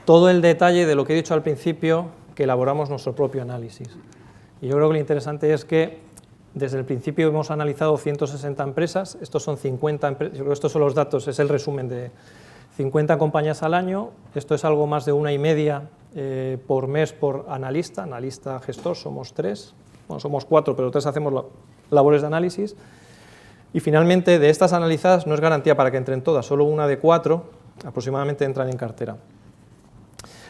todo el detalle de lo que he dicho al principio, que elaboramos nuestro propio análisis. Y yo creo que lo interesante es que desde el principio hemos analizado 160 empresas, estos son 50 empresas, yo creo que estos son los datos, es el resumen de 50 compañías al año, esto es algo más de 1,5 por mes por analista gestor, somos 3, bueno, somos 4, pero 3 hacemos labores de análisis, y finalmente de estas analizadas no es garantía para que entren todas, solo una de 4 aproximadamente entran en cartera.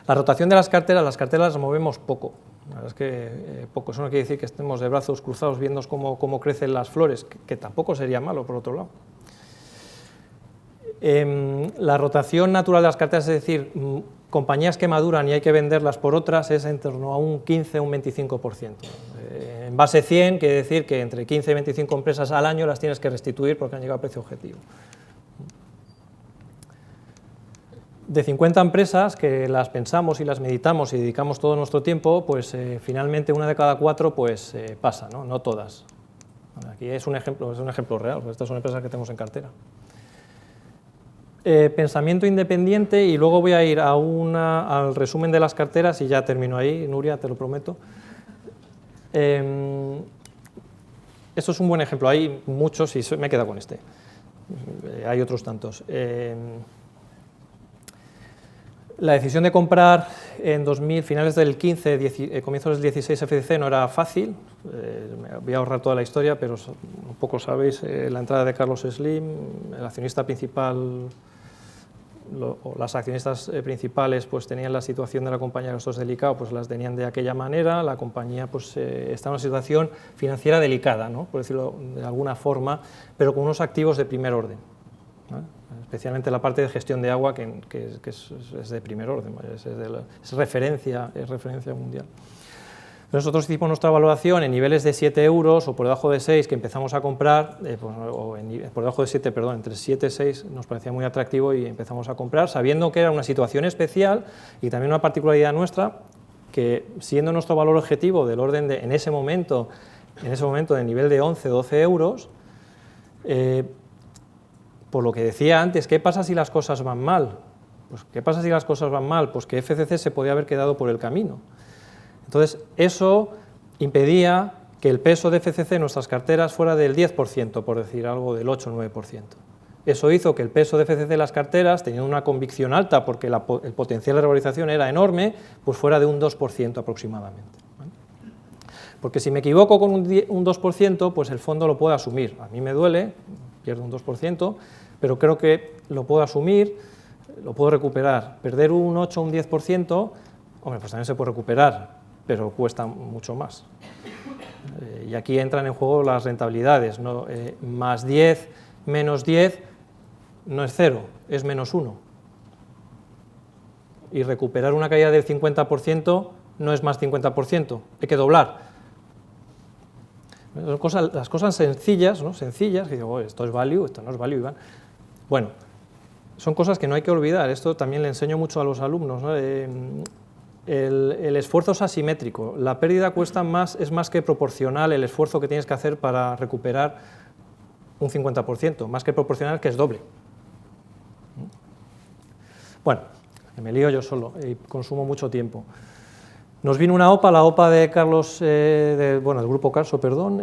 La rotación de las carteras las movemos poco. La verdad es que poco, eso no quiere decir que estemos de brazos cruzados viendo cómo crecen las flores, que tampoco sería malo, por otro lado. La rotación natural de las carteras, es decir, compañías que maduran y hay que venderlas por otras, es en torno a un 15 o un 25%. En base 100, quiere decir que entre 15 y 25 empresas al año las tienes que restituir porque han llegado a precio objetivo. De 50 empresas que las pensamos y las meditamos y dedicamos todo nuestro tiempo, pues finalmente una de cada 4 pues, pasa, ¿no? No todas. Aquí es un ejemplo real, porque estas son empresas que tenemos en cartera. pensamiento independiente, y luego voy a ir al resumen de las carteras y ya termino ahí, Nuria, te lo prometo. Esto es un buen ejemplo, hay muchos y me he quedado con este. Hay otros tantos. La decisión de comprar en 2000, finales del 15, comienzos del 16 FCC no era fácil. Voy a ahorrar toda la historia, pero un poco sabéis, la entrada de Carlos Slim, el accionista principal, o las accionistas principales pues tenían la situación de la compañía de costos delicado, pues las tenían de aquella manera. La compañía pues está en una situación financiera delicada, ¿no?, por decirlo de alguna forma, pero con unos activos de primer orden, ¿no?, especialmente la parte de gestión de agua, que es de primer orden, es referencia mundial. Nosotros hicimos nuestra valoración en niveles de 7 euros o por debajo de 6, que empezamos a comprar, por debajo de 7, perdón, entre 7 y 6 nos parecía muy atractivo y empezamos a comprar, sabiendo que era una situación especial y también una particularidad nuestra, que siendo nuestro valor objetivo del orden de, en ese momento de nivel de 11, 12 euros, por lo que decía antes, ¿qué pasa si las cosas van mal? Pues, ¿qué pasa si las cosas van mal? Pues que FCC se podía haber quedado por el camino. Entonces, eso impedía que el peso de FCC en nuestras carteras fuera del 10%, por decir algo, del 8 o 9%. Eso hizo que el peso de FCC en las carteras, teniendo una convicción alta porque el potencial de revalorización era enorme, pues fuera de un 2% aproximadamente, ¿vale? Porque si me equivoco con un 2%, pues el fondo lo puede asumir. A mí me duele, pierdo un 2%, pero creo que lo puedo asumir, lo puedo recuperar. Perder un 8 o un 10%, hombre, pues también se puede recuperar, pero cuesta mucho más. Y aquí entran en juego las rentabilidades, ¿no? Más 10, menos 10, no es 0, es menos 1. Y recuperar una caída del 50% no es más 50%, hay que doblar. Las cosas sencillas, ¿no?, sencillas, que digo, oh, esto es value, esto no es value, Iván. Bueno, son cosas que no hay que olvidar, esto también le enseño mucho a los alumnos, ¿no? El esfuerzo es asimétrico, la pérdida es más que proporcional el esfuerzo que tienes que hacer para recuperar un 50%, más que proporcional, que es doble. Bueno, me lío yo solo y consumo mucho tiempo. Nos vino una OPA, la OPA de Carlos, del Grupo Carso, perdón.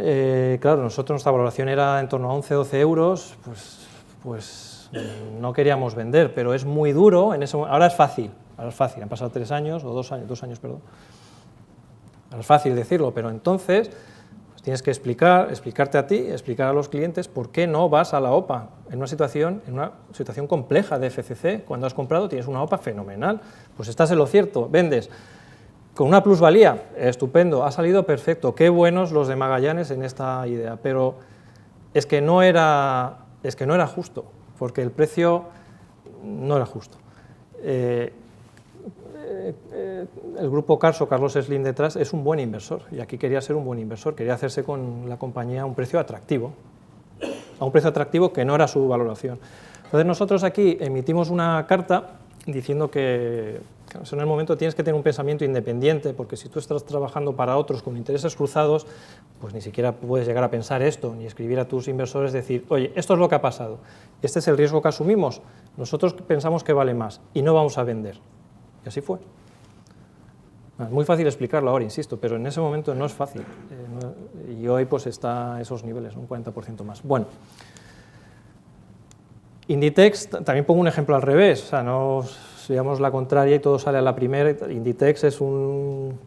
Claro, nuestra valoración era en torno a 11-12 euros, pues no queríamos vender, pero es muy duro, ahora es fácil, han pasado 3 años, o 2 años, perdón. Ahora es fácil decirlo, pero entonces pues tienes que explicarte a ti, explicar a los clientes por qué no vas a la OPA en una situación compleja de FCC. Cuando has comprado tienes una OPA fenomenal, pues estás en lo cierto, vendes con una plusvalía, estupendo, ha salido perfecto, qué buenos los de Magallanes en esta idea, pero es que no era justo, porque el precio no era justo. El Grupo Carso, Carlos Slim detrás, es un buen inversor, y aquí quería ser un buen inversor, quería hacerse con la compañía a un precio atractivo, que no era su valoración. Entonces nosotros aquí emitimos una carta diciendo que en el momento tienes que tener un pensamiento independiente, porque si tú estás trabajando para otros con intereses cruzados, pues ni siquiera puedes llegar a pensar esto, ni escribir a tus inversores, decir, oye, esto es lo que ha pasado, este es el riesgo que asumimos, nosotros pensamos que vale más y no vamos a vender. Y así fue. Es muy fácil explicarlo ahora, insisto, pero en ese momento no es fácil. Y hoy pues está a esos niveles, un 40% más. Bueno, Inditex, también pongo un ejemplo al revés, o sea, no digamos la contraria y todo sale a la primera. Inditex es una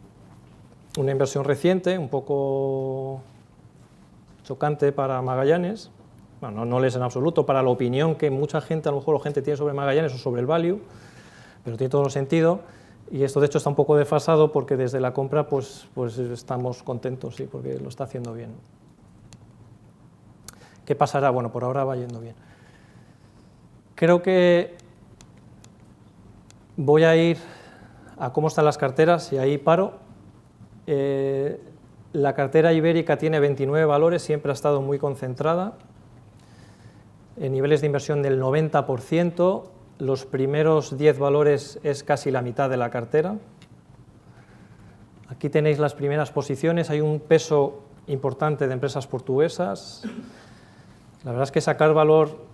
inversión reciente, un poco chocante para Magallanes, bueno, no es en absoluto para la opinión que mucha gente, a lo mejor gente tiene sobre Magallanes o sobre el value, pero tiene todo el sentido, y esto de hecho está un poco desfasado porque desde la compra pues estamos contentos, sí, porque lo está haciendo bien. ¿Qué pasará? Bueno, por ahora va yendo bien. Creo que voy a ir a cómo están las carteras y ahí paro. La cartera ibérica tiene 29 valores, siempre ha estado muy concentrada, en niveles de inversión del 90%, los primeros 10 valores es casi la mitad de la cartera. Aquí tenéis las primeras posiciones, hay un peso importante de empresas portuguesas. La verdad es que sacar valor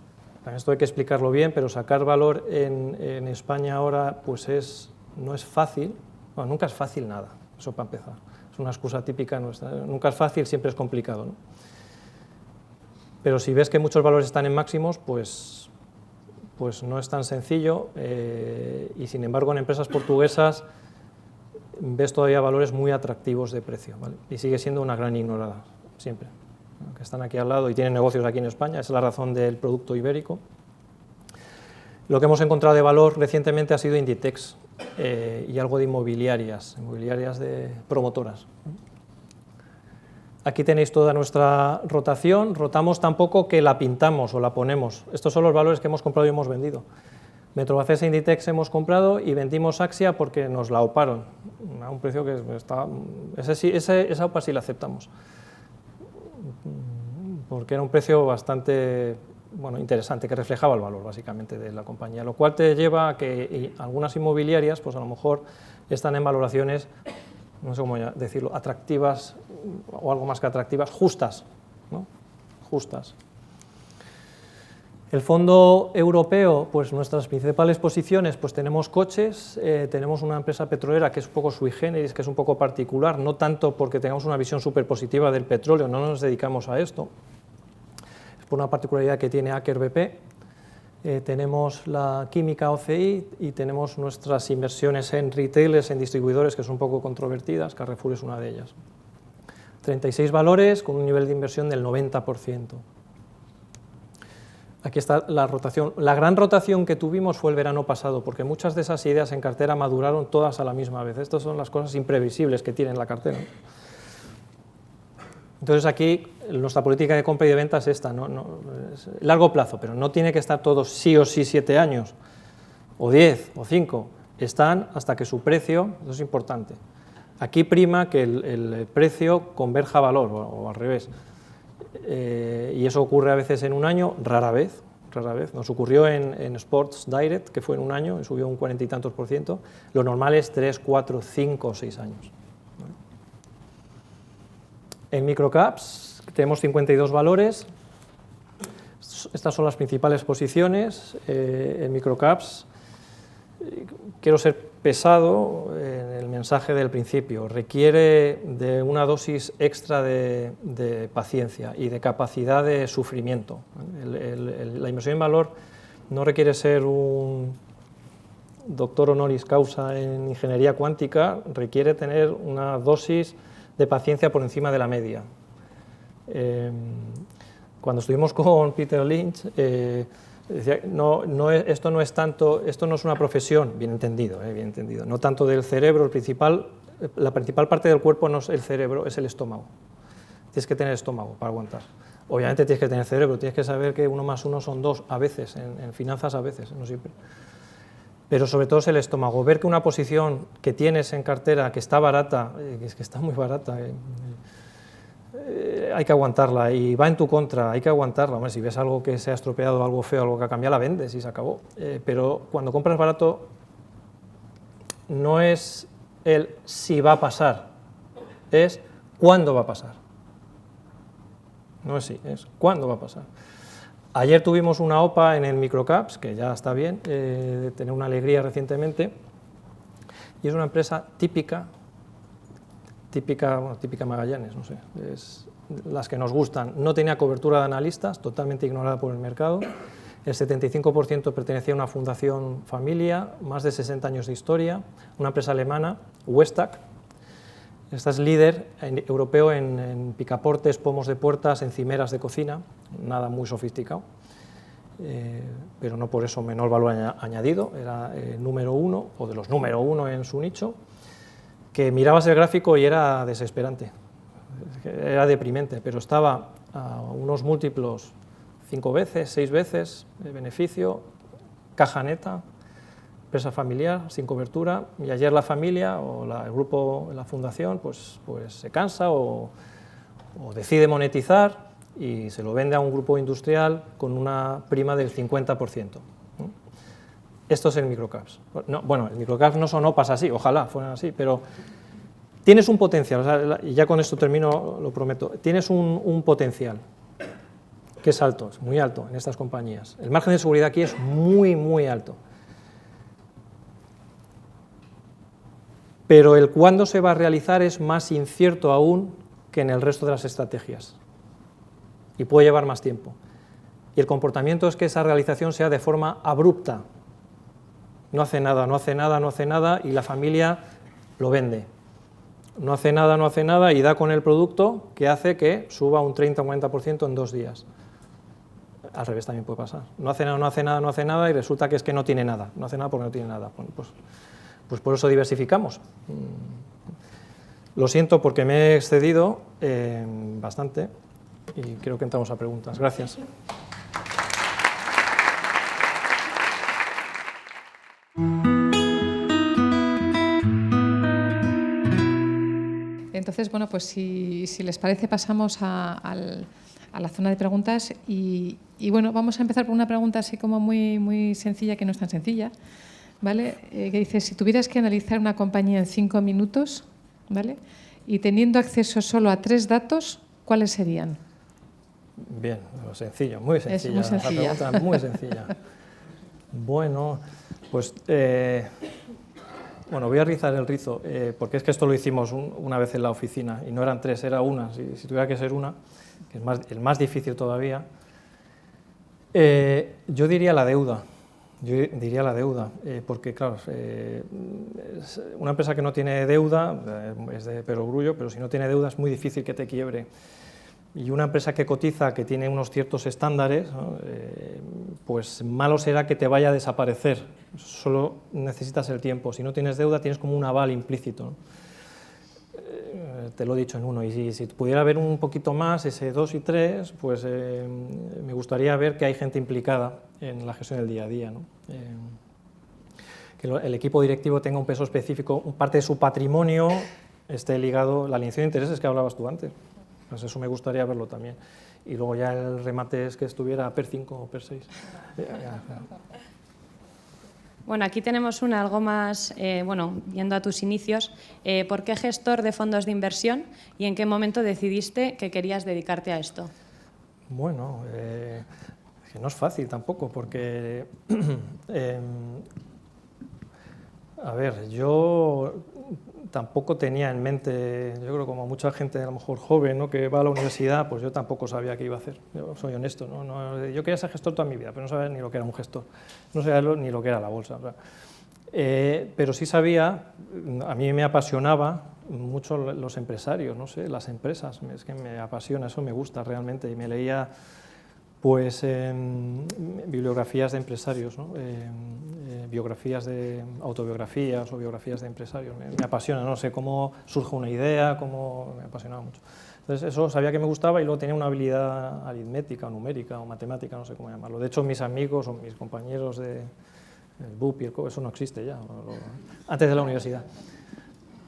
Esto hay que explicarlo bien, pero sacar valor en España ahora pues no es fácil, bueno, nunca es fácil nada, eso para empezar, es una excusa típica nuestra, nunca es fácil, siempre es complicado, ¿no? Pero si ves que muchos valores están en máximos, pues no es tan sencillo, y sin embargo en empresas portuguesas ves todavía valores muy atractivos de precio, ¿vale? Y sigue siendo una gran ignorada, siempre. Que están aquí al lado y tienen negocios aquí en España, esa es la razón del producto ibérico. Lo que hemos encontrado de valor recientemente ha sido Inditex y algo de inmobiliarias de promotoras. Aquí tenéis toda nuestra rotación, rotamos tan poco que la pintamos o la ponemos. Estos son los valores que hemos comprado y hemos vendido. Metrovacesa e Inditex hemos comprado y vendimos Axia porque nos la oparon a un precio que está... Esa OPA sí la aceptamos, porque era un precio bastante interesante, que reflejaba el valor básicamente de la compañía, lo cual te lleva a que algunas inmobiliarias pues a lo mejor están en valoraciones, no sé cómo decirlo, atractivas o algo más que atractivas, justas, ¿no? Justas. El fondo europeo, pues nuestras principales posiciones, pues tenemos coches, tenemos una empresa petrolera que es un poco sui generis, que es un poco particular, no tanto porque tengamos una visión súper positiva del petróleo, no nos dedicamos a esto, es por una particularidad que tiene Aker BP, tenemos la química OCI y tenemos nuestras inversiones en retailers, en distribuidores, que son un poco controvertidas, Carrefour es una de ellas. 36 valores con un nivel de inversión del 90%. Aquí está la rotación. La gran rotación que tuvimos fue el verano pasado, porque muchas de esas ideas en cartera maduraron todas a la misma vez. Estas son las cosas imprevisibles que tiene la cartera. Entonces aquí nuestra política de compra y de venta es esta, es largo plazo, pero no tiene que estar todo sí o sí 7 años, o 10, o 5. Están hasta que su precio, eso es importante. Aquí prima que el precio converja a valor, o al revés. Y eso ocurre a veces en un año, rara vez. Nos ocurrió en Sports Direct, que fue en un año, y subió un 40 y tantos %. Lo normal es 3, 4, 5 o 6 años. En microcaps tenemos 52 valores. Estas son las principales posiciones. En microcaps quiero ser pesado en el mensaje del principio. Requiere de una dosis extra de paciencia y de capacidad de sufrimiento. La inversión en valor no requiere ser un doctor honoris causa en ingeniería cuántica, requiere tener una dosis de paciencia por encima de la media. Cuando estuvimos con Peter Lynch, decía, esto no es una profesión, bien entendido, no tanto del cerebro, la principal parte del cuerpo no es el cerebro, es el estómago. Tienes que tener estómago para aguantar. Obviamente tienes que tener cerebro, tienes que saber que 1 más 1 son 2, a veces, en finanzas a veces, no siempre. Pero sobre todo es el estómago, ver que una posición que tienes en cartera, que está barata, es que está muy barata, hay que aguantarla y va en tu contra, hay que aguantarla. Hombre, si ves algo que se ha estropeado, algo feo, algo que ha cambiado, la vendes y se acabó. Pero cuando compras barato, no es el si va a pasar, es cuándo va a pasar. No es si, es cuándo va a pasar. Ayer tuvimos una OPA en el microcaps, que ya está bien, de tener una alegría recientemente, y es una empresa típica Magallanes, no sé, es las que nos gustan. No tenía cobertura de analistas, totalmente ignorada por el mercado. El 75% pertenecía a una fundación familia, más de 60 años de historia, una empresa alemana, Westac. Esta es líder europeo en picaportes, pomos de puertas, encimeras de cocina, nada muy sofisticado, pero no por eso menor valor añadido, era número 1 o de los número 1 en su nicho, que mirabas el gráfico y era desesperante, era deprimente, pero estaba a unos múltiplos 5 veces, 6 veces de beneficio, caja neta, empresa familiar, sin cobertura, y ayer la familia o el grupo, la fundación, pues se cansa o decide monetizar y se lo vende a un grupo industrial con una prima del 50%. Esto es el microcaps. Bueno, el microcaps no son OPAs así, ojalá fueran así, pero tienes un potencial, o sea, y ya con esto termino, lo prometo, tienes un potencial. que es alto, es muy alto en estas compañías. El margen de seguridad aquí es muy, muy alto. Pero el cuándo se va a realizar es más incierto aún que en el resto de las estrategias y puede llevar más tiempo. Y el comportamiento es que esa realización sea de forma abrupta. No hace nada, no hace nada, no hace nada y la familia lo vende. No hace nada y da con el producto que hace que suba un 30 o 40% en 2 días. Al revés también puede pasar. No hace nada, no hace nada, no hace nada y resulta que es que no tiene nada. No hace nada porque no tiene nada. Bueno, pues por eso diversificamos. Lo siento porque me he excedido bastante y creo que entramos a preguntas. Gracias. Entonces, bueno, pues si les parece pasamos a la zona de preguntas y bueno, vamos a empezar por una pregunta así como muy, muy sencilla, que no es tan sencilla, ¿vale? Que dice, si tuvieras que analizar una compañía en 5 minutos, ¿vale? Y teniendo acceso solo a 3 datos, ¿cuáles serían? Bien, sencillo, muy sencilla. Es muy sencilla. La pregunta muy sencilla. Bueno, pues bueno, voy a rizar el rizo, porque es que esto lo hicimos una vez en la oficina y no eran 3, era una. Si tuviera que ser una, que es el más difícil todavía, yo diría la deuda. Porque claro, una empresa que no tiene deuda es de perogrullo, pero si no tiene deuda es muy difícil que te quiebre. Y una empresa que cotiza, que tiene unos ciertos estándares, ¿no? Pues malo será que te vaya a desaparecer, solo necesitas el tiempo. Si no tienes deuda tienes como un aval implícito, ¿no? Te lo he dicho en uno, y si pudiera ver un poquito más, ese 2 y 3, pues me gustaría ver que hay gente implicada en la gestión del día a día, ¿no? Que el equipo directivo tenga un peso específico, parte de su patrimonio esté ligado, la alineación de intereses que hablabas tú antes. Pues eso me gustaría verlo también. Y luego ya el remate es que estuviera PER 5 o PER 6. Bueno, aquí tenemos una algo más, bueno, yendo a tus inicios. ¿Por qué gestor de fondos de inversión y en qué momento decidiste que querías dedicarte a esto? Bueno, que no es fácil tampoco, porque, a ver, yo tampoco tenía en mente, yo creo como mucha gente a lo mejor joven, ¿no?, que va a la universidad, pues yo tampoco sabía qué iba a hacer, yo soy honesto, ¿no? Yo quería ser gestor toda mi vida, pero no sabía ni lo que era un gestor, no sabía ni lo que era la bolsa, ¿verdad? Pero sí sabía, a mí me apasionaba mucho los empresarios, no sé, las empresas, es que me apasiona, eso me gusta realmente, y me leía pues bibliografías de empresarios, ¿no? Biografías de autobiografías o biografías de empresarios, me apasiona, no sé cómo surge una idea, cómo me apasionaba mucho. Entonces eso sabía que me gustaba y luego tenía una habilidad aritmética o numérica o matemática, no sé cómo llamarlo. De hecho mis amigos o mis compañeros del BUP y el COE, eso no existe ya, antes de la universidad.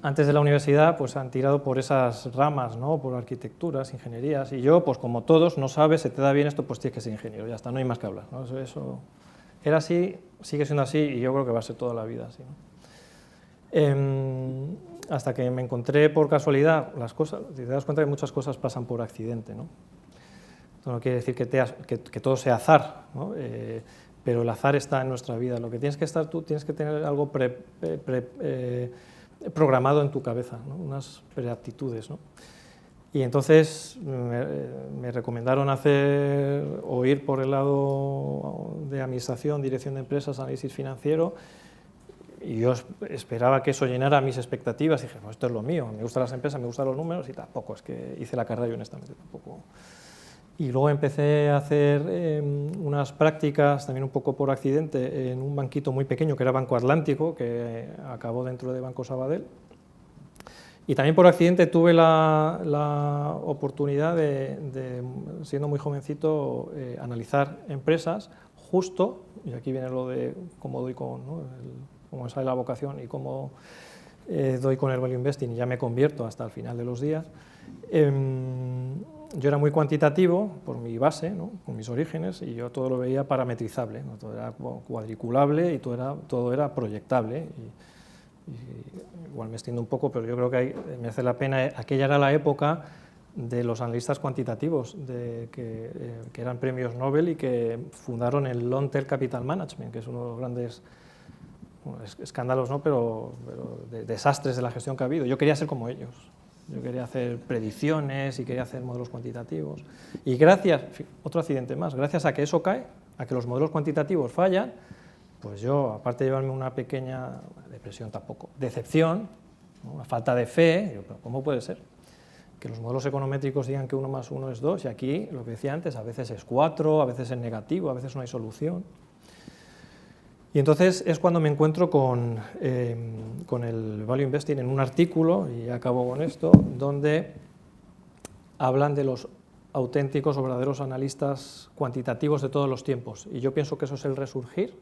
Antes de la universidad pues han tirado por esas ramas, ¿no?, por arquitecturas, ingenierías, y yo, pues como todos, no sabes, se te da bien esto, pues tienes que ser ingeniero, ya está, no hay más que hablar, ¿no? Eso era así, sigue siendo así y yo creo que va a ser toda la vida así, ¿no? Hasta que me encontré por casualidad las cosas, te das cuenta que muchas cosas pasan por accidente, ¿no? Esto no quiere decir que todo sea azar, ¿no? Pero el azar está en nuestra vida, lo que tienes que estar tú, tienes que tener algo programado en tu cabeza, ¿no?, unas preaptitudes, ¿no? Y entonces me recomendaron ir por el lado de administración, dirección de empresas, análisis financiero, y yo esperaba que eso llenara mis expectativas, y dije, pues esto es lo mío, me gustan las empresas, me gustan los números, y tampoco, es que hice la carrera y honestamente tampoco. Y luego empecé a hacer unas prácticas, también un poco por accidente, en un banquito muy pequeño que era Banco Atlántico, que acabó dentro de Banco Sabadell. Y también por accidente tuve la oportunidad de, siendo muy jovencito, analizar empresas justo, y aquí viene lo de cómo doy con, ¿no?, cómo sale la vocación y cómo doy con el value investing y ya me convierto hasta el final de los días. Yo era muy cuantitativo por mi base, ¿no?, con mis orígenes, y yo todo lo veía parametrizable, ¿no?, todo era cuadriculable y todo era proyectable. Igual me extiendo un poco, pero yo creo que me hace la pena, aquella era la época de los analistas cuantitativos que eran premios Nobel y que fundaron el Long Term Capital Management, que es uno de los grandes escándalos, ¿no? pero desastres de la gestión que ha habido. Yo quería ser como ellos, yo quería hacer predicciones y quería hacer modelos cuantitativos. Y gracias, otro accidente más, gracias a que eso cae, a que los modelos cuantitativos fallan, pues yo, aparte de llevarme una pequeña depresión tampoco, decepción, ¿no? Una falta de fe, digo, ¿pero cómo puede ser? Que los modelos econométricos digan que 1 más 1 es 2 y aquí, lo que decía antes, a veces es 4, a veces es negativo, a veces no hay solución. Y entonces es cuando me encuentro con el Value Investing en un artículo, y acabo con esto, donde hablan de los auténticos o verdaderos analistas cuantitativos de todos los tiempos. Y yo pienso que eso es el resurgir,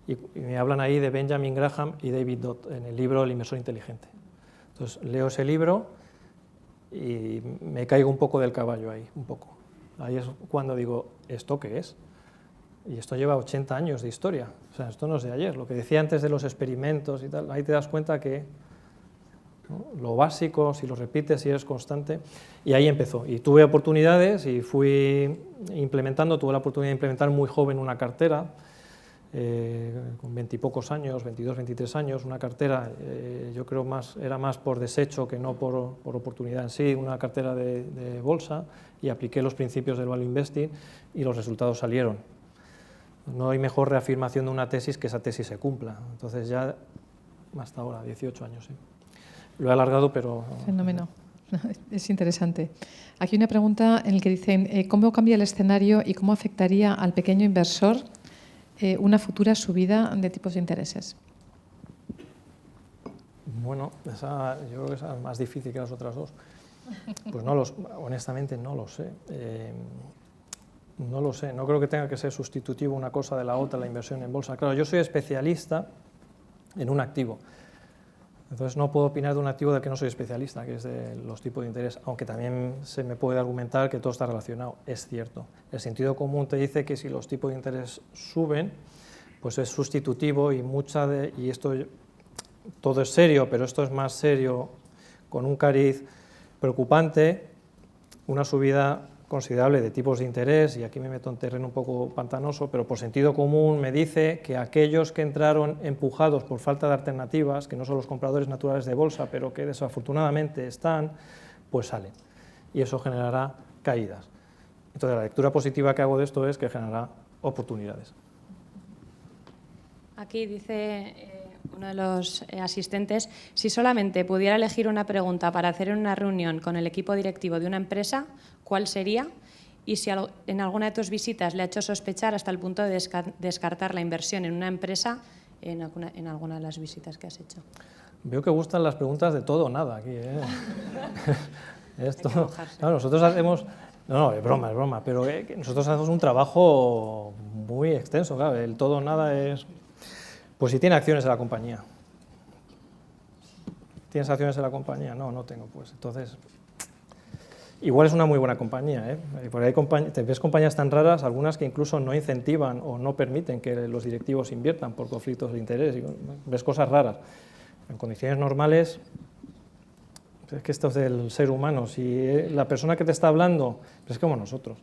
y me hablan ahí de Benjamin Graham y David Dodd en el libro El inversor inteligente. Entonces leo ese libro y me caigo un poco del caballo ahí, un poco. Ahí es cuando digo, ¿esto qué es? Y esto lleva 80 años de historia, o sea, esto no es de ayer. Lo que decía antes de los experimentos y tal, ahí te das cuenta que, ¿no?, lo básico, si lo repites, si eres constante, y ahí empezó. Y tuve oportunidades y fui implementando, tuve la oportunidad de implementar muy joven una cartera, con 20 y pocos años, 22, 23 años, una cartera, yo creo era más por desecho que no por oportunidad en sí, una cartera de bolsa, y apliqué los principios del Value Investing y los resultados salieron. No hay mejor reafirmación de una tesis que esa tesis se cumpla. Entonces ya hasta ahora, 18 años. Sí. Lo he alargado, pero... Fenómeno. Es interesante. Aquí hay una pregunta en la que dicen, ¿cómo cambia el escenario y cómo afectaría al pequeño inversor una futura subida de tipos de intereses? Bueno, yo creo que esa es más difícil que las otras dos. Pues honestamente no lo sé. No lo sé, no creo que tenga que ser sustitutivo una cosa de la otra, la inversión en bolsa. Claro, yo soy especialista en un activo, entonces no puedo opinar de un activo del que no soy especialista, que es de los tipos de interés, aunque también se me puede argumentar que todo está relacionado, es cierto. El sentido común te dice que si los tipos de interés suben, pues es sustitutivo y esto todo es serio, pero esto es más serio, con un cariz preocupante, una subida considerable de tipos de interés, y aquí me meto en terreno un poco pantanoso, pero por sentido común me dice que aquellos que entraron empujados por falta de alternativas, que no son los compradores naturales de bolsa, pero que desafortunadamente están, pues salen, y eso generará caídas. Entonces la lectura positiva que hago de esto es que generará oportunidades. Aquí dice uno de los asistentes, si solamente pudiera elegir una pregunta para hacer en una reunión con el equipo directivo de una empresa, ¿cuál sería? Y si en alguna de tus visitas le ha hecho sospechar hasta el punto de descartar la inversión en una empresa, en alguna de las visitas que has hecho. Veo que gustan las preguntas de todo o nada aquí, ¿eh? No, nosotros hacemos... No, es broma, pero nosotros hacemos un trabajo muy extenso, claro, el todo o nada es... Pues si tiene acciones en la compañía. ¿Tienes acciones en la compañía? No, no tengo, pues entonces... Igual es una muy buena compañía, ¿eh? Porque te ves compañías tan raras, algunas que incluso no incentivan o no permiten que los directivos inviertan por conflictos de interés. Ves cosas raras. En condiciones normales, es que esto es del ser humano. Si la persona que te está hablando, es como nosotros.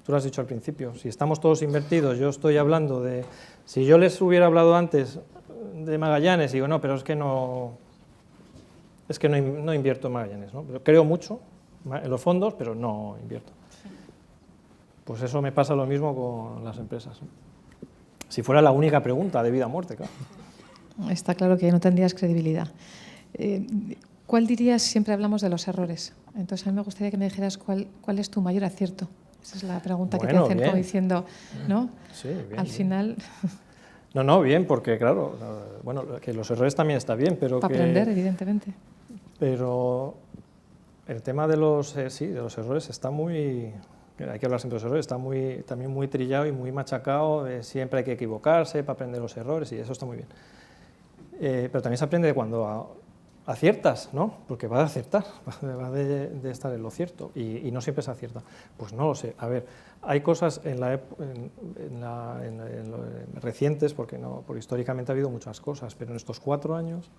Tú lo has dicho al principio, si estamos todos invertidos, yo estoy hablando de... Si yo les hubiera hablado antes de Magallanes, digo, no, pero es que no invierto en Magallanes, ¿no? Pero creo mucho en los fondos, pero no invierto. Pues eso me pasa lo mismo con las empresas. Si fuera la única pregunta de vida o muerte, claro. Está claro que no tendrías credibilidad. ¿Cuál dirías, siempre hablamos de los errores? Entonces a mí me gustaría que me dijeras cuál es tu mayor acierto. Esa es la pregunta que te hacen, como diciendo, ¿no? Sí, bien, al final... No, bien, porque claro, bueno, que los errores también está bien, pero para aprender, evidentemente. Pero el tema de los errores está muy... Hay que hablar siempre de los errores, está también muy trillado y muy machacado, siempre hay que equivocarse para aprender los errores y eso está muy bien. Pero también se aprende cuando aciertas, ¿no? Porque va a acertar, va de estar en lo cierto y no siempre se acierta. Pues no lo sé. A ver, hay cosas recientes, porque históricamente ha habido muchas cosas, pero en estos 4 años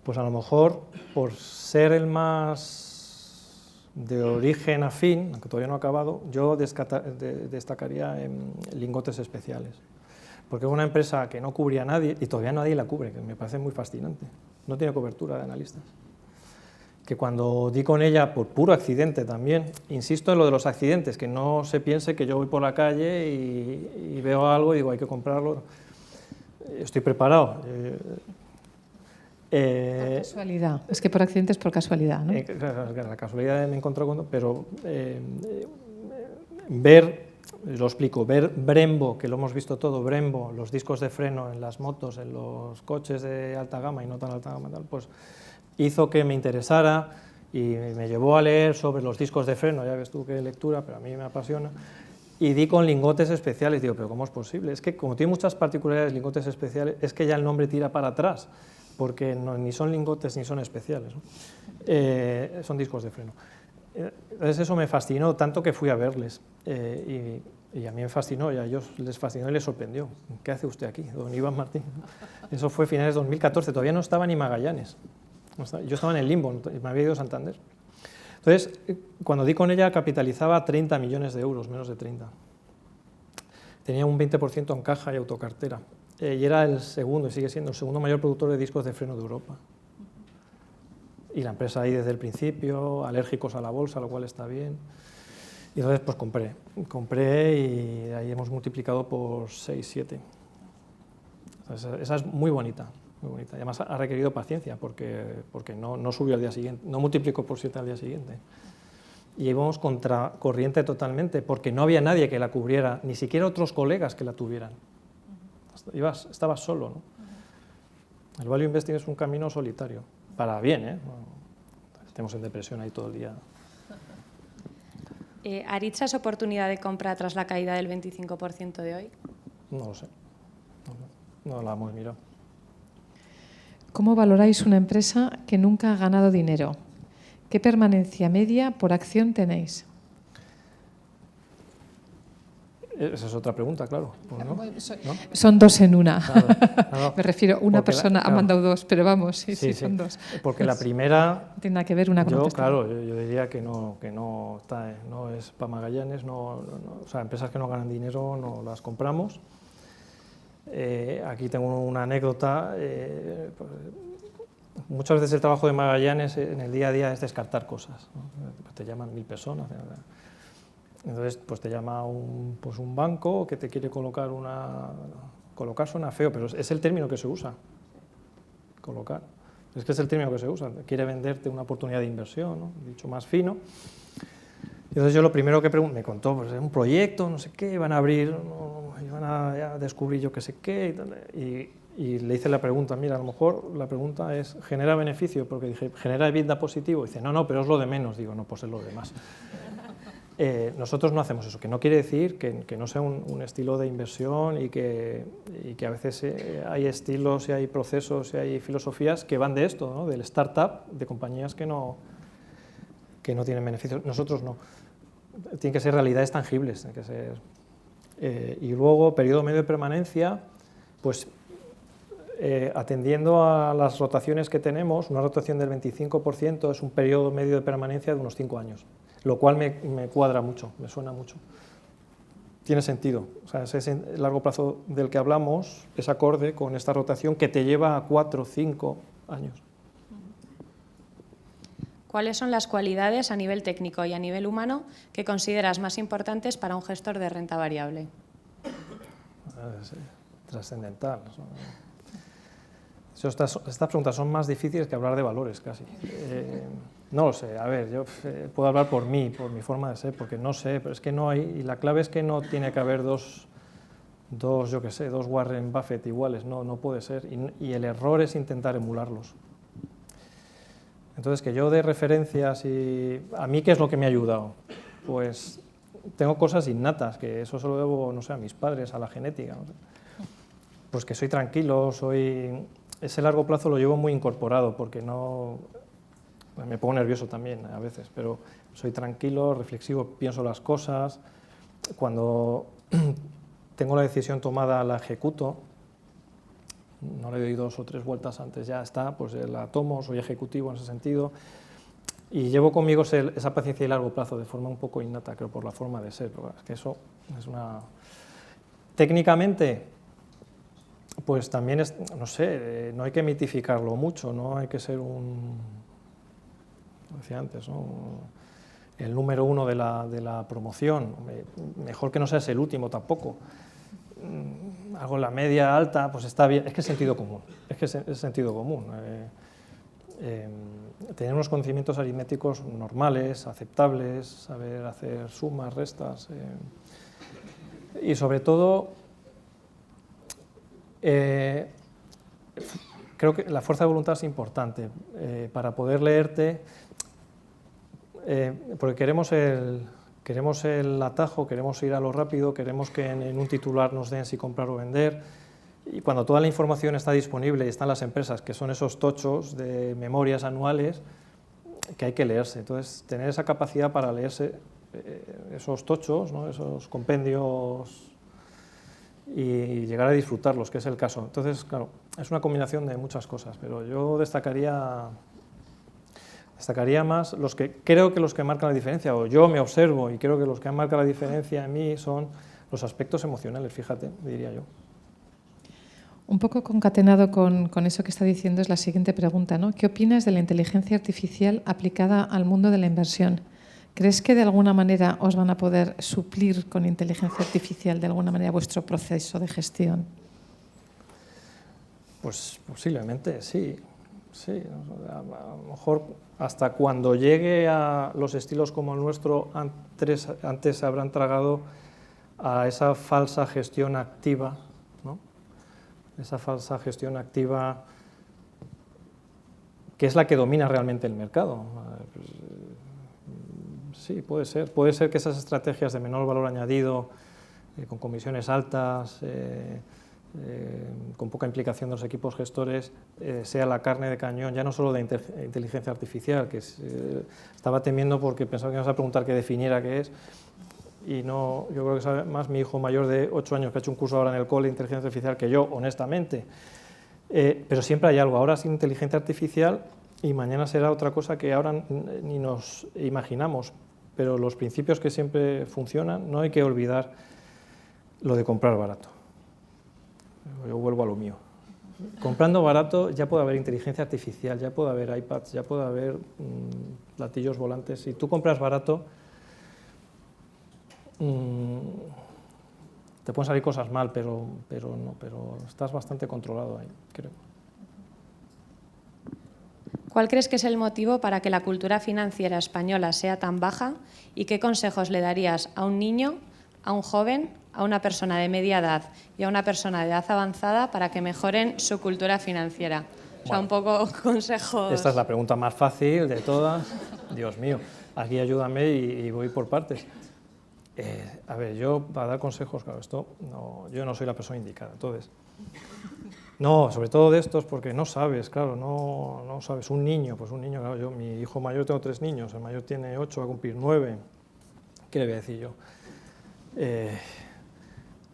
Pues a lo mejor, por ser el más de origen afín, aunque todavía no ha acabado, yo destacaría en lingotes especiales. Porque es una empresa que no cubría a nadie, y todavía nadie la cubre, que me parece muy fascinante. No tiene cobertura de analistas. Que cuando di con ella, por puro accidente también, insisto en lo de los accidentes, que no se piense que yo voy por la calle y veo algo y digo, hay que comprarlo. Estoy preparado. Por casualidad, es que por accidente es por casualidad, ¿no? La casualidad me encontré con... Pero ver, lo explico, ver Brembo, que lo hemos visto todo, Brembo, los discos de freno en las motos, en los coches de alta gama y no tan alta gama, pues hizo que me interesara y me llevó a leer sobre los discos de freno, ya ves tú qué lectura, pero a mí me apasiona. Y di con lingotes especiales, digo, pero ¿cómo es posible? Es que como tiene muchas particularidades lingotes especiales, es que ya el nombre tira para atrás, porque no, ni son lingotes ni son especiales, ¿no? Son discos de freno. Entonces eso me fascinó tanto que fui a verles y a mí me fascinó y a ellos les fascinó y les sorprendió. ¿Qué hace usted aquí, don Iván Martín? Eso fue finales de 2014, todavía no estaba ni Magallanes. Yo estaba en el limbo, me había ido a Santander. Entonces, cuando di con ella capitalizaba 30 millones de euros, menos de 30. Tenía un 20% en caja y autocartera. Y era el segundo, y sigue siendo el segundo mayor productor de discos de freno de Europa. Y la empresa ahí desde el principio, alérgicos a la bolsa, lo cual está bien. Y entonces pues compré y ahí hemos multiplicado por 6, 7. Esa es muy bonita, muy bonita. Y además ha requerido paciencia porque no subió al día siguiente, no multiplicó por 7 al día siguiente. Y íbamos contra corriente totalmente porque no había nadie que la cubriera, ni siquiera otros colegas que la tuvieran. Estabas solo, ¿no? El value investing es un camino solitario, para bien, ¿eh? Estemos en depresión ahí todo el día. ¿Aritza es oportunidad de compra tras la caída del 25% de hoy? No lo sé, no la hemos mirado. ¿Cómo valoráis una empresa que nunca ha ganado dinero? ¿Qué permanencia media por acción tenéis? Esa es otra pregunta, claro. ¿No? Son dos en una. Claro. Me refiero, una persona ha mandado dos, pero vamos, sí, son dos. Porque la primera... No tiene nada que ver una con otra. Claro, yo diría que no es para Magallanes, o sea, empresas que no ganan dinero no las compramos. Aquí tengo una anécdota. Muchas veces el trabajo de Magallanes en el día a día es descartar cosas, ¿no? Te llaman 1000 personas. Entonces, pues te llama un banco que te quiere colocar colocar suena feo, pero es el término que se usa, colocar. Es que es el término que se usa, quiere venderte una oportunidad de inversión, ¿no? Dicho más fino. Entonces yo lo primero que me contó, pues es un proyecto, no sé qué, iban a abrir, iban a descubrir yo qué sé qué, y le hice la pregunta, mira, a lo mejor la pregunta es, ¿genera beneficio? Porque dije, ¿genera EBITDA positivo? Y dice, no, pero es lo de menos. Digo, no, pues es lo de más. Nosotros no hacemos eso, que no quiere decir que no sea un estilo de inversión y que a veces hay estilos y hay procesos y hay filosofías que van de esto, ¿no? Del startup, de compañías que no tienen beneficios. Nosotros no. Tienen que ser realidades tangibles. Tienen que ser, y luego, periodo medio de permanencia, pues atendiendo a las rotaciones que tenemos, una rotación del 25% es un periodo medio de permanencia de unos 5 años. Lo cual me cuadra mucho, me suena mucho. Tiene sentido, o sea, ese largo plazo del que hablamos es acorde con esta rotación que te lleva a 4 o 5 años. ¿Cuáles son las cualidades a nivel técnico y a nivel humano que consideras más importantes para un gestor de renta variable? Es trascendental. Estas preguntas son más difíciles que hablar de valores, casi. No lo sé, a ver, yo puedo hablar por mí, por mi forma de ser, porque no sé, pero es que no hay, y la clave es que no tiene que haber dos Warren Buffett iguales, no puede ser, y el error es intentar emularlos. Entonces, que yo dé referencias y a mí, ¿qué es lo que me ha ayudado? Pues tengo cosas innatas, que eso se lo debo, no sé, a mis padres, a la genética, no sé. Pues que soy tranquilo, ese largo plazo lo llevo muy incorporado, porque no... Me pongo nervioso también a veces, pero soy tranquilo, reflexivo, pienso las cosas. Cuando tengo la decisión tomada, la ejecuto. no le doy 2 o 3 vueltas antes, ya está, pues la tomo, soy ejecutivo en ese sentido. Y llevo conmigo esa paciencia y largo plazo de forma un poco innata, creo, por la forma de ser. Pero es que eso es una... Técnicamente, pues también es, no sé, no hay que mitificarlo mucho, no hay que ser un... Como decía antes, ¿no? El número 1 de la promoción. Mejor que no seas el último tampoco. Algo en la media alta, pues está bien. Es que es sentido común. Es que es sentido común. Tener unos conocimientos aritméticos normales, aceptables, saber hacer sumas, restas, y sobre todo creo que la fuerza de voluntad es importante para poder leerte, porque queremos el atajo, queremos ir a lo rápido, queremos que en un titular nos den si comprar o vender. Y cuando toda la información está disponible y están las empresas, que son esos tochos de memorias anuales que hay que leerse. Entonces, tener esa capacidad para leerse esos tochos, ¿no? Esos compendios y llegar a disfrutarlos, que es el caso. Entonces, claro, es una combinación de muchas cosas, pero yo destacaría más creo que los que marcan la diferencia, o yo me observo y creo que los que han marcado la diferencia en mí son los aspectos emocionales, fíjate, diría yo. Un poco concatenado con eso que está diciendo es la siguiente pregunta, ¿no? ¿Qué opinas de la inteligencia artificial aplicada al mundo de la inversión? ¿Crees que de alguna manera os van a poder suplir con inteligencia artificial de alguna manera vuestro proceso de gestión? Pues posiblemente, sí. Sí, a lo mejor hasta cuando llegue a los estilos como el nuestro, antes se habrán tragado a esa falsa gestión activa, ¿no? Esa falsa gestión activa que es la que domina realmente el mercado. Sí, puede ser que esas estrategias de menor valor añadido, con comisiones altas, con poca implicación de los equipos gestores, sea la carne de cañón, ya no solo de inteligencia artificial, que estaba temiendo porque pensaba que me ibas a preguntar qué definiera qué es, y no, yo creo que sabe más mi hijo mayor de 8 años que ha hecho un curso ahora en el cole de inteligencia artificial que yo, honestamente. Pero siempre hay algo, ahora es inteligencia artificial y mañana será otra cosa que ahora ni nos imaginamos, pero los principios que siempre funcionan, no hay que olvidar lo de comprar barato. Yo vuelvo a lo mío. Comprando barato ya puede haber inteligencia artificial, ya puede haber iPads, ya puede haber platillos volantes. Si tú compras barato, te pueden salir cosas mal, pero estás bastante controlado ahí, creo. ¿Cuál crees que es el motivo para que la cultura financiera española sea tan baja y qué consejos le darías a un niño, a un joven, a una persona de media edad y a una persona de edad avanzada para que mejoren su cultura financiera? O sea, un poco consejos... Esta es la pregunta más fácil de todas. Dios mío, aquí ayúdame y voy por partes. A ver, yo para dar consejos, claro, yo no soy la persona indicada, entonces... No, sobre todo de estos, porque no sabes, claro, no sabes. Un niño, claro, mi hijo mayor, tengo 3 niños, el mayor tiene 8, va a cumplir 9. ¿Qué le voy a decir yo?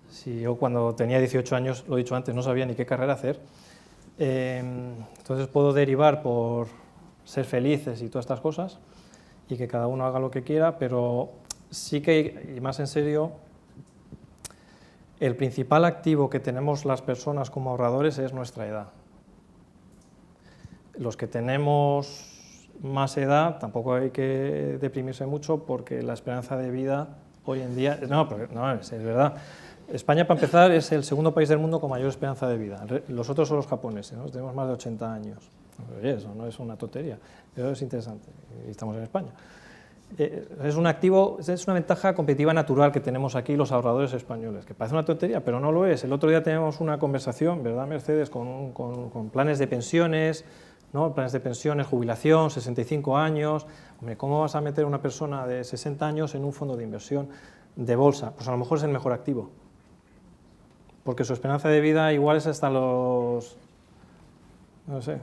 Si yo cuando tenía 18 años, lo he dicho antes, no sabía ni qué carrera hacer, entonces puedo derivar por ser felices y todas estas cosas, y que cada uno haga lo que quiera, pero sí que, y más en serio, el principal activo que tenemos las personas como ahorradores es nuestra edad. Los que tenemos más edad, tampoco hay que deprimirse mucho porque la esperanza de vida hoy en día... No, es verdad. España, para empezar, es el segundo país del mundo con mayor esperanza de vida. Los otros son los japoneses, ¿no? Tenemos más de 80 años. Oye, eso no es una tontería, pero es interesante. Y estamos en España. Es un activo, es una ventaja competitiva natural que tenemos aquí los ahorradores españoles, que parece una tontería, pero no lo es. El otro día tenemos una conversación, ¿verdad, Mercedes?, con planes de pensiones, ¿no? Planes de pensiones, jubilación, 65 años. Hombre, ¿cómo vas a meter a una persona de 60 años en un fondo de inversión de bolsa? Pues a lo mejor es el mejor activo, porque su esperanza de vida igual es hasta los... No sé,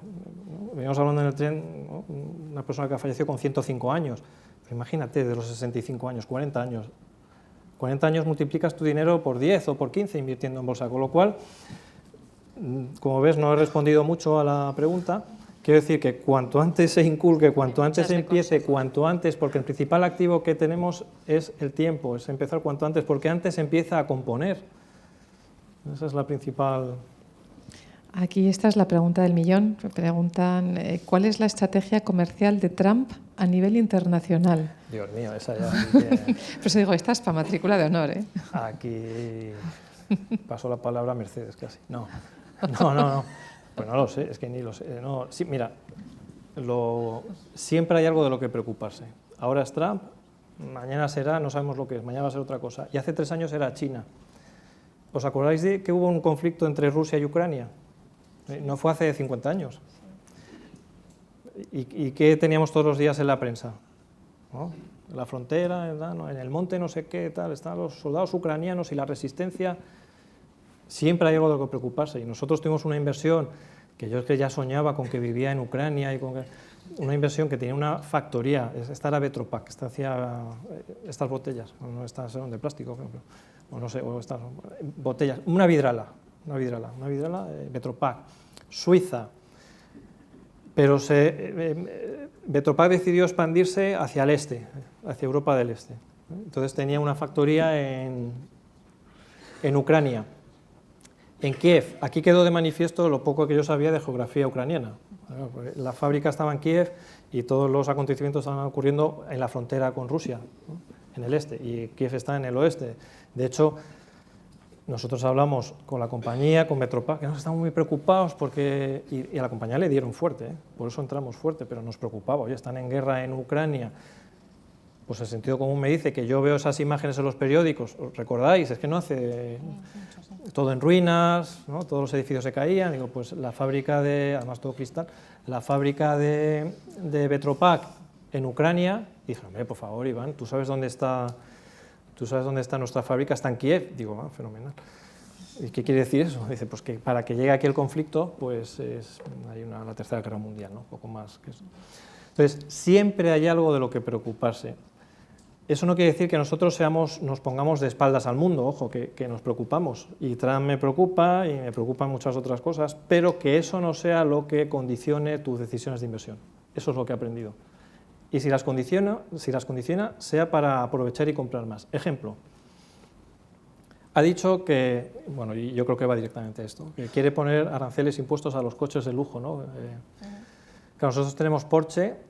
veníamos hablando en el tren, ¿no? Una persona que ha fallecido con 105 años. Imagínate, de los 65 años, 40 años. 40 años multiplicas tu dinero por 10 o por 15 invirtiendo en bolsa, con lo cual como ves, no he respondido mucho a la pregunta. Quiero decir que cuanto antes se inculque, cuanto antes se empiece, cuanto antes, porque el principal activo que tenemos es el tiempo, es empezar cuanto antes, porque antes se empieza a componer. Esa es la principal... Aquí esta es la pregunta del millón. Preguntan, ¿cuál es la estrategia comercial de Trump a nivel internacional? Dios mío, esa ya... Que... Por eso digo, esta es para matrícula de honor, ¿eh? Aquí paso la palabra a Mercedes casi. No. Pues no lo sé, es que ni lo sé. No, sí, mira, siempre hay algo de lo que preocuparse. Ahora es Trump, mañana será, no sabemos lo que es, mañana va a ser otra cosa. Y hace 3 años era China. ¿Os acordáis de que hubo un conflicto entre Rusia y Ucrania? No fue hace 50 años. ¿Y qué teníamos todos los días en la prensa? ¿No? En la frontera, en el monte no sé qué, tal, están los soldados ucranianos y la resistencia. Siempre hay algo de lo que preocuparse. Y nosotros tuvimos una inversión que yo es que ya soñaba con que vivía en Ucrania, y una inversión que tenía una factoría. Esta era Vetropack, esta hacía estas botellas, no estas eran de plástico, o no sé, o estas botellas, una vidrala, Vetropack, Suiza. Pero Vetropack decidió expandirse hacia el este, hacia Europa del Este. Entonces tenía una factoría en Ucrania. En Kiev, aquí quedó de manifiesto lo poco que yo sabía de geografía ucraniana. La fábrica estaba en Kiev y todos los acontecimientos estaban ocurriendo en la frontera con Rusia, ¿no? En el este, y Kiev está en el oeste. De hecho, nosotros hablamos con la compañía, con Vetropack, que nos estamos muy preocupados porque, y a la compañía le dieron fuerte, por eso entramos fuerte, pero nos preocupaba. Oye, están en guerra en Ucrania. Pues el sentido común me dice que yo veo esas imágenes en los periódicos, ¿os recordáis? Es que no hace... todo en ruinas, ¿no? Todos los edificios se caían, digo, pues la fábrica de, además todo cristal, la fábrica de Vetropack en Ucrania, y dije, hombre, por favor, Iván, ¿tú sabes dónde está nuestra fábrica? Está en Kiev. Digo, fenomenal. ¿Y qué quiere decir eso? Dice, pues que para que llegue aquí el conflicto, pues hay la Tercera Guerra Mundial, ¿no? Un poco más que eso. Entonces, siempre hay algo de lo que preocuparse. Eso no quiere decir que nosotros nos pongamos de espaldas al mundo, ojo, que nos preocupamos. Y Trump me preocupa y me preocupan muchas otras cosas, pero que eso no sea lo que condicione tus decisiones de inversión. Eso es lo que he aprendido. Y si las condiciona, sea para aprovechar y comprar más. Ejemplo, ha dicho que, bueno, y yo creo que va directamente a esto, que quiere poner aranceles, impuestos a los coches de lujo, ¿no? Que nosotros tenemos Porsche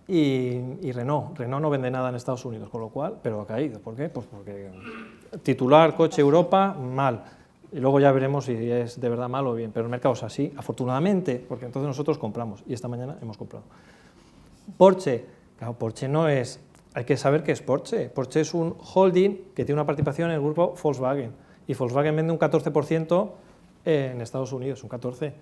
y Renault. Renault no vende nada en Estados Unidos, con lo cual, pero ha caído. ¿Por qué? Pues porque titular, coche Europa, mal. Y luego ya veremos si es de verdad mal o bien, pero el mercado es así, afortunadamente, porque entonces nosotros compramos, y esta mañana hemos comprado. Porsche, claro, Porsche no es, hay que saber qué es Porsche. Porsche es un holding que tiene una participación en el grupo Volkswagen, y Volkswagen vende un 14% en Estados Unidos, un 14%,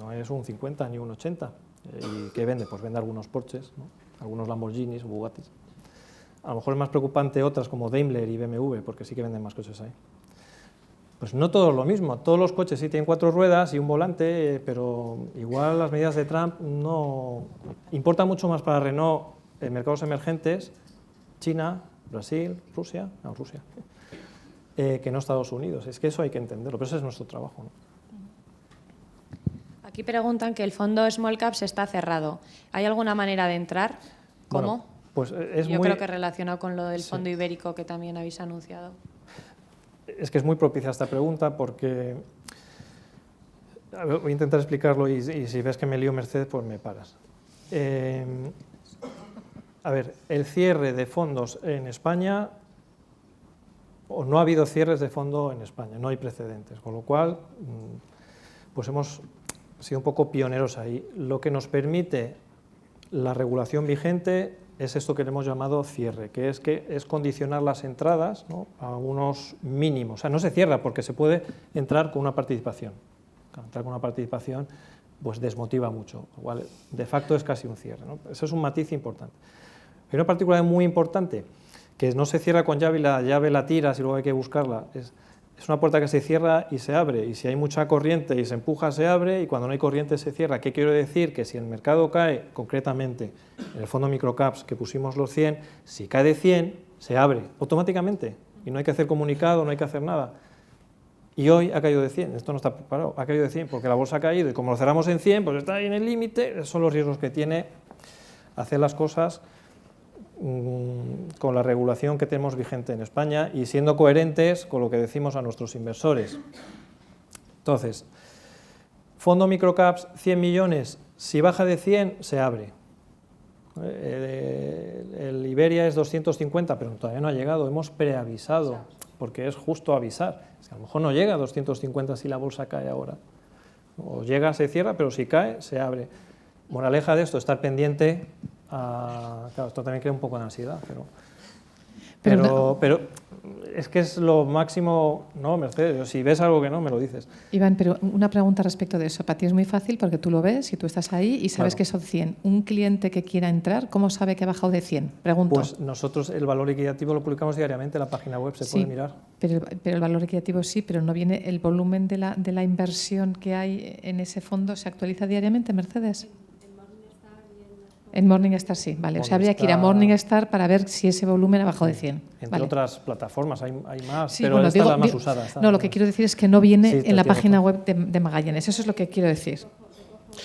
no es un 50 ni un 80%. ¿Y qué vende? Pues vende algunos Porsches, ¿no? Algunos Lamborghinis o Bugattis. A lo mejor es más preocupante otras como Daimler y BMW, porque sí que venden más coches ahí. Pues no todo es lo mismo, todos los coches sí tienen 4 ruedas y un volante, pero igual las medidas de Trump no... Importa mucho más para Renault en mercados emergentes, China, Brasil, Rusia, que no Estados Unidos. Es que eso hay que entenderlo, pero ese es nuestro trabajo, ¿no? Aquí preguntan que el fondo Small Caps está cerrado. ¿Hay alguna manera de entrar? ¿Cómo? Bueno, pues Yo creo que relacionado con lo del fondo ibérico que también habéis anunciado. Es que es muy propicia esta pregunta porque... voy a intentar explicarlo y si ves que me lío, Mercedes, pues me paras. A ver, el cierre de fondos en España, o no ha habido cierres de fondo en España, no hay precedentes, con lo cual pues hemos sido un poco pioneros ahí. Lo que nos permite la regulación vigente es esto que le hemos llamado cierre, que es condicionar las entradas, ¿no?, a unos mínimos. O sea, no se cierra porque se puede entrar con una participación. Entrar con una participación pues desmotiva mucho, igual, de facto es casi un cierre, ¿no? Eso es un matiz importante. Hay una particularidad muy importante, que no se cierra con llave y la llave la tiras y luego hay que buscarla. Es una puerta que se cierra y se abre, y si hay mucha corriente y se empuja, se abre, y cuando no hay corriente se cierra. ¿Qué quiero decir? Que si el mercado cae, concretamente en el fondo microcaps que pusimos los 100, si cae de 100, se abre automáticamente, y no hay que hacer comunicado, no hay que hacer nada. y hoy ha caído de 100, esto no está preparado, ha caído de 100 porque la bolsa ha caído y como lo cerramos en 100, pues está ahí en el límite, esos son los riesgos que tiene hacer las cosas con la regulación que tenemos vigente en España y siendo coherentes con lo que decimos a nuestros inversores. Entonces, fondo microcaps, 100 millones, si baja de 100, se abre. El Iberia es 250, pero todavía no ha llegado, hemos preavisado, porque es justo avisar. Es que a lo mejor no llega a 250 si la bolsa cae ahora. O llega, se cierra, pero si cae, se abre. Moraleja de esto, estar pendiente. Claro, esto también crea un poco de ansiedad, pero es que es lo máximo, ¿no, Mercedes? Si ves algo que no, me lo dices. Iván, pero una pregunta respecto de eso. Para ti es muy fácil porque tú lo ves y tú estás ahí y sabes que son 100. Un cliente que quiera entrar, ¿cómo sabe que ha bajado de 100? Pregunto. Pues nosotros el valor liquidativo lo publicamos diariamente en la página web, se puede mirar. Pero el valor liquidativo sí, pero no viene el volumen de la inversión que hay en ese fondo, ¿se actualiza diariamente, Mercedes? En Morningstar sí, vale. O sea, habría que ir a Morningstar para ver si ese volumen ha bajado de 100. Entre otras plataformas, hay más, sí, pero bueno, esta es la más usada. No, lo que quiero decir es que no viene en la página web de Magallanes. Eso es lo que quiero decir.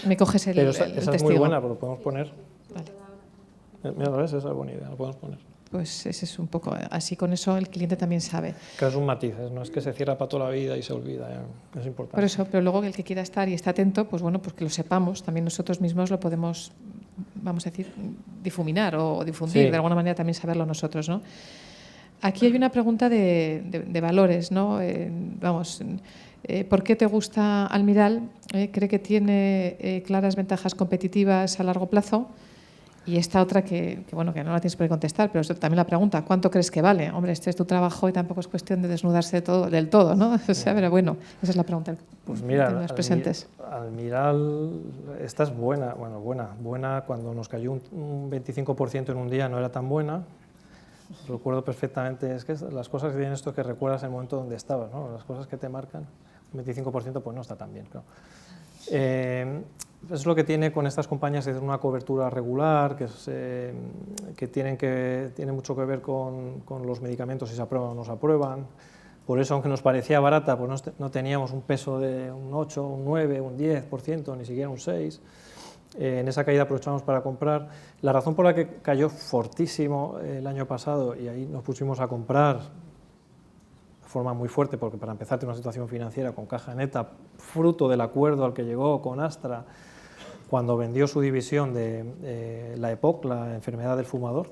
Me coges el Pero esa testigo. es muy buena, lo podemos poner. Vale. Mira, ¿ves? Esa es buena idea, lo podemos poner. Pues ese es un poco, así con eso el cliente también sabe. Claro, es un matiz, no es que se cierra para toda la vida y se olvida, es importante. Por eso, pero luego el que quiera estar y esté atento, pues bueno, pues que lo sepamos, también nosotros mismos lo podemos, vamos a decir, difuminar o difundir, de alguna manera también saberlo nosotros, ¿no? Aquí hay una pregunta de valores, ¿no? ¿Por qué te gusta Almiral? ¿Cree que tiene claras ventajas competitivas a largo plazo? Y esta otra que no la tienes por qué contestar, pero también la pregunta, ¿cuánto crees que vale? Hombre, este es tu trabajo y tampoco es cuestión de desnudarse del todo, ¿no? O sea, pero bueno, esa es la pregunta. Pues mira, las presentes. Almiral, esta es buena, buena cuando nos cayó un 25% en un día no era tan buena. Recuerdo perfectamente, es que las cosas que tienen esto es que recuerdas el momento donde estabas, ¿no? Las cosas que te marcan, un 25% pues no está tan bien, claro. Es lo que tiene con estas compañías, es una cobertura regular, que tiene mucho que ver con los medicamentos, si se aprueban o no se aprueban. Por eso, aunque nos parecía barata, pues no teníamos un peso de un 8, un 9, un 10%, ni siquiera un 6%. En esa caída aprovechamos para comprar. La razón por la que cayó fortísimo el año pasado, y ahí nos pusimos a comprar de forma muy fuerte, porque para empezar tiene una situación financiera con caja neta, fruto del acuerdo al que llegó con Astra, cuando vendió su división de la EPOC, la enfermedad del fumador,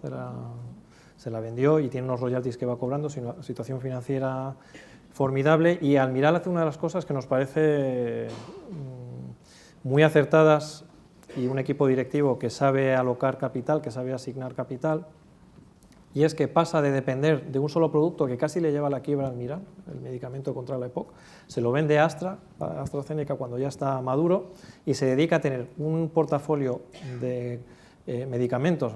se la vendió y tiene unos royalties que va cobrando, una situación financiera formidable, y Almiral hace una de las cosas que nos parece muy acertadas, y un equipo directivo que sabe alocar capital, que sabe asignar capital, y es que pasa de depender de un solo producto que casi le lleva a la quiebra a Almiral, el medicamento contra la EPOC, se lo vende a AstraZeneca cuando ya está maduro, y se dedica a tener un portafolio de medicamentos,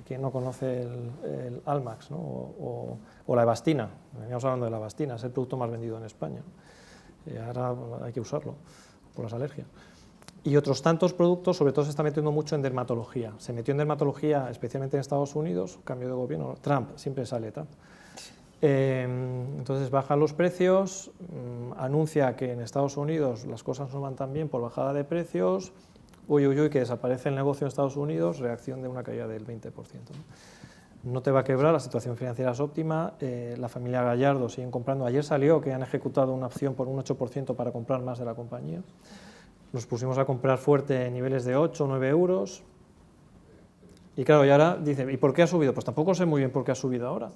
quien no conoce el Almax, ¿no? o la Evastina, veníamos hablando de la Evastina, es el producto más vendido en España, ahora hay que usarlo por las alergias. Y otros tantos productos, sobre todo se está metiendo mucho en dermatología. Se metió en dermatología, especialmente en Estados Unidos, cambio de gobierno, Trump, siempre sale Trump. Entonces bajan los precios, anuncia que en Estados Unidos las cosas no van tan bien por bajada de precios, que desaparece el negocio en Estados Unidos, reacción de una caída del 20%. No te va a quebrar, la situación financiera es óptima, la familia Gallardo siguen comprando. Ayer salió que han ejecutado una opción por un 8% para comprar más de la compañía. Nos pusimos a comprar fuerte en niveles de 8 o 9 euros. Y claro, y ahora dice, ¿y por qué ha subido? Pues tampoco sé muy bien por qué ha subido ahora.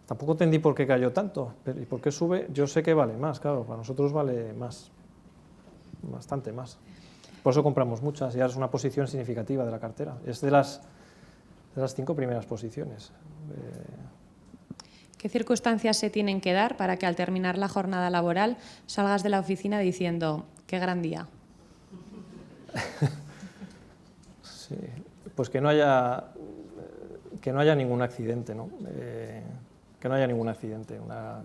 Tampoco entendí por qué cayó tanto. ¿Y por qué sube? Yo sé que vale más, claro, para nosotros vale más, bastante más. Por eso compramos muchas y ahora es una posición significativa de la cartera. Es de las 5 primeras posiciones. ¿Qué circunstancias se tienen que dar para que al terminar la jornada laboral salgas de la oficina diciendo, qué gran día? Sí, pues que no haya ningún accidente, ¿no? Que no haya ningún accidente, una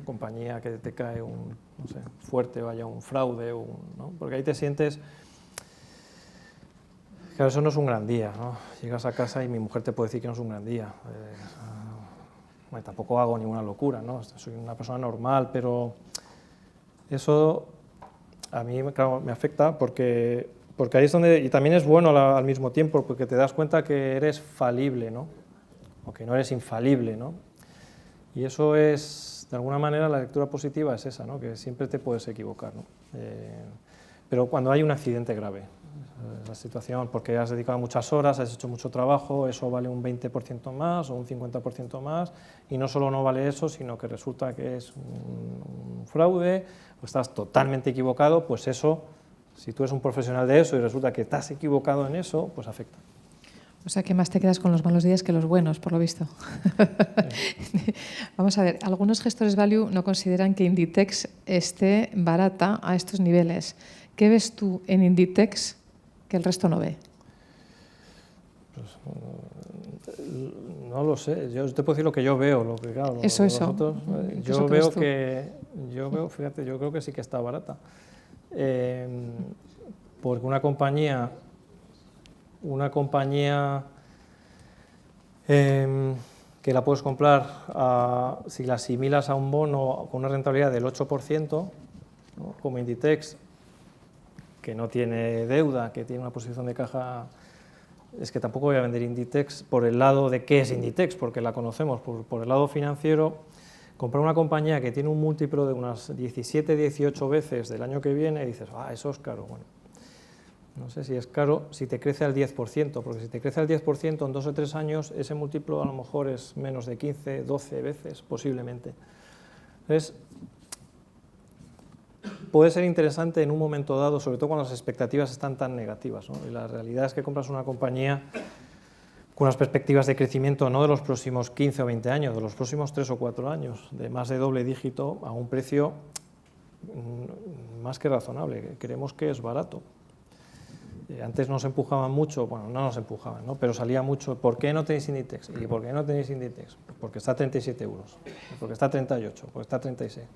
compañía que te cae fuerte o haya un fraude, ¿no? Porque ahí te sientes. Claro, eso no es un gran día, ¿no? Llegas a casa y mi mujer te puede decir que no es un gran día. Bueno, tampoco hago ninguna locura, ¿no? Soy una persona normal, pero eso a mí, claro, me afecta porque ahí es donde, y también es bueno al mismo tiempo, porque te das cuenta que eres falible, ¿no? O que no eres infalible, ¿no? Y eso es, de alguna manera, la lectura positiva es esa, ¿no? Que siempre te puedes equivocar, ¿no? Pero cuando hay un accidente grave, la situación, porque has dedicado muchas horas, has hecho mucho trabajo, eso vale un 20% más o un 50% más, y no solo no vale eso, sino que resulta que es un fraude, o estás totalmente equivocado, pues eso, si tú eres un profesional de eso y resulta que estás equivocado en eso, pues afecta. O sea que más te quedas con los malos días que los buenos, por lo visto. Sí. Vamos a ver, algunos gestores value no consideran que Inditex esté barata a estos niveles. ¿Qué ves tú en Inditex que el resto no ve? Pues, no lo sé, yo te puedo decir lo que yo veo, lo que claro, eso. Nosotros, yo veo que, fíjate, yo creo que sí que está barata, porque una compañía que la puedes comprar, si la asimilas a un bono con una rentabilidad del 8%, ¿no? Como Inditex, que no tiene deuda, que tiene una posición de caja, es que tampoco voy a vender Inditex por el lado de qué es Inditex, porque la conocemos, por el lado financiero. Comprar una compañía que tiene un múltiplo de unas 17, 18 veces del año que viene y dices, eso es caro. Bueno, no sé si es caro si te crece al 10%, porque si te crece al 10% en 2 o 3 años, ese múltiplo a lo mejor es menos de 15, 12 veces posiblemente. Entonces, puede ser interesante en un momento dado, sobre todo cuando las expectativas están tan negativas, ¿no? Y la realidad es que compras una compañía con unas perspectivas de crecimiento no de los próximos 15 o 20 años, de los próximos 3 o 4 años, de más de doble dígito a un precio más que razonable, creemos que es barato. Antes nos empujaban mucho, bueno, no nos empujaban, ¿no? Pero salía mucho, ¿por qué no tenéis Inditex? ¿Y por qué no tenéis Inditex? Porque está a 37 euros, porque está a 38, porque está a 36.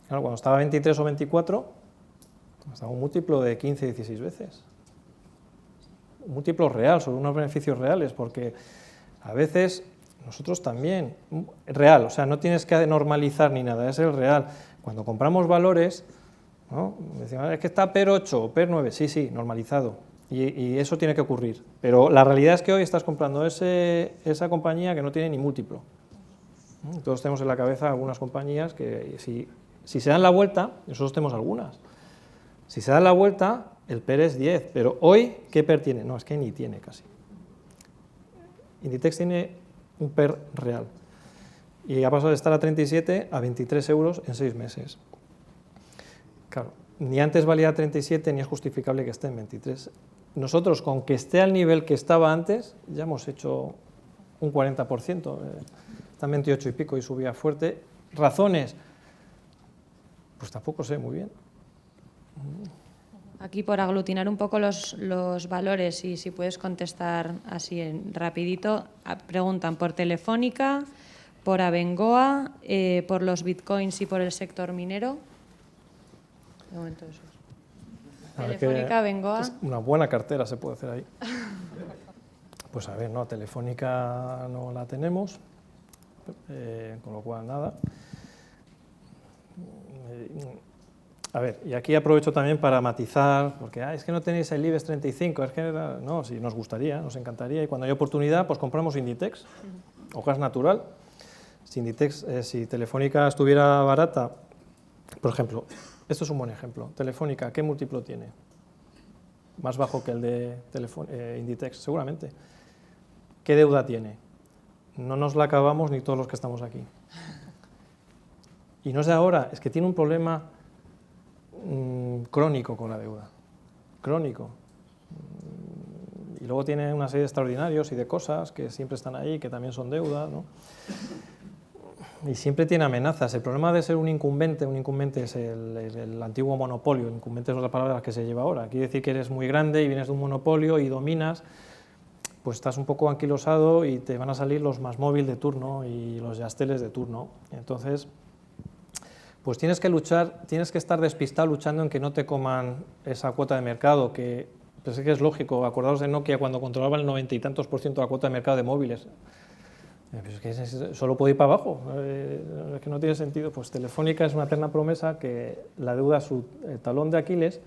Claro, cuando estaba a 23 o 24, estaba un múltiplo de 15, 16 veces. Un múltiplo real, sobre unos beneficios reales, porque a veces nosotros también, real, o sea, no tienes que normalizar ni nada, es el real. Cuando compramos valores, ¿no? Decimos, es que está PER 8 o PER 9, sí, normalizado, y eso tiene que ocurrir. Pero la realidad es que hoy estás comprando esa compañía que no tiene ni múltiplo. Todos tenemos en la cabeza algunas compañías que si se dan la vuelta, nosotros tenemos algunas, si se dan la vuelta, el PER es 10, pero hoy, ¿qué PER tiene? No, es que ni tiene casi. Inditex tiene un PER real, y ha pasado de estar a 37 a 23 euros en 6 meses. Claro, ni antes valía 37 ni es justificable que esté en 23. Nosotros, con que esté al nivel que estaba antes, ya hemos hecho un 40%, está en 28 y pico y subía fuerte. ¿Razones? Pues tampoco sé muy bien. Aquí, por aglutinar un poco los valores, y si puedes contestar así rapidito, preguntan por Telefónica, por Abengoa, por los bitcoins y por el sector minero. De momento eso. Telefónica, Abengoa. Una buena cartera se puede hacer ahí. Pues a ver, no, Telefónica no la tenemos, con lo cual nada. A ver, y aquí aprovecho también para matizar, porque es que no tenéis el IBEX 35, es que no, sí, nos gustaría, nos encantaría, y cuando hay oportunidad, pues compramos Inditex o gas natural. Si Inditex, si Telefónica estuviera barata, por ejemplo, esto es un buen ejemplo, Telefónica, ¿qué múltiplo tiene? Más bajo que el de Inditex, seguramente. ¿Qué deuda tiene? No nos la acabamos ni todos los que estamos aquí. Y no es de ahora, es que tiene un problema crónico con la deuda, crónico. Y luego tiene una serie de extraordinarios y de cosas que siempre están ahí, que también son deuda, ¿no? Y siempre tiene amenazas. El problema de ser un incumbente es el antiguo monopolio. Incumbente es la palabra que se lleva ahora. Quiere decir que eres muy grande y vienes de un monopolio y dominas, pues estás un poco anquilosado y te van a salir los MásMóvil de turno y los Yasteles de turno. Entonces, pues tienes que luchar, tienes que estar despistado luchando en que no te coman esa cuota de mercado, que pensé que es lógico. Acordaos de Nokia cuando controlaba el 90 y tantos % de la cuota de mercado de móviles. Pues es que solo puedo ir para abajo, es que no tiene sentido. Pues Telefónica es una eterna promesa que la deuda es su talón de Aquiles,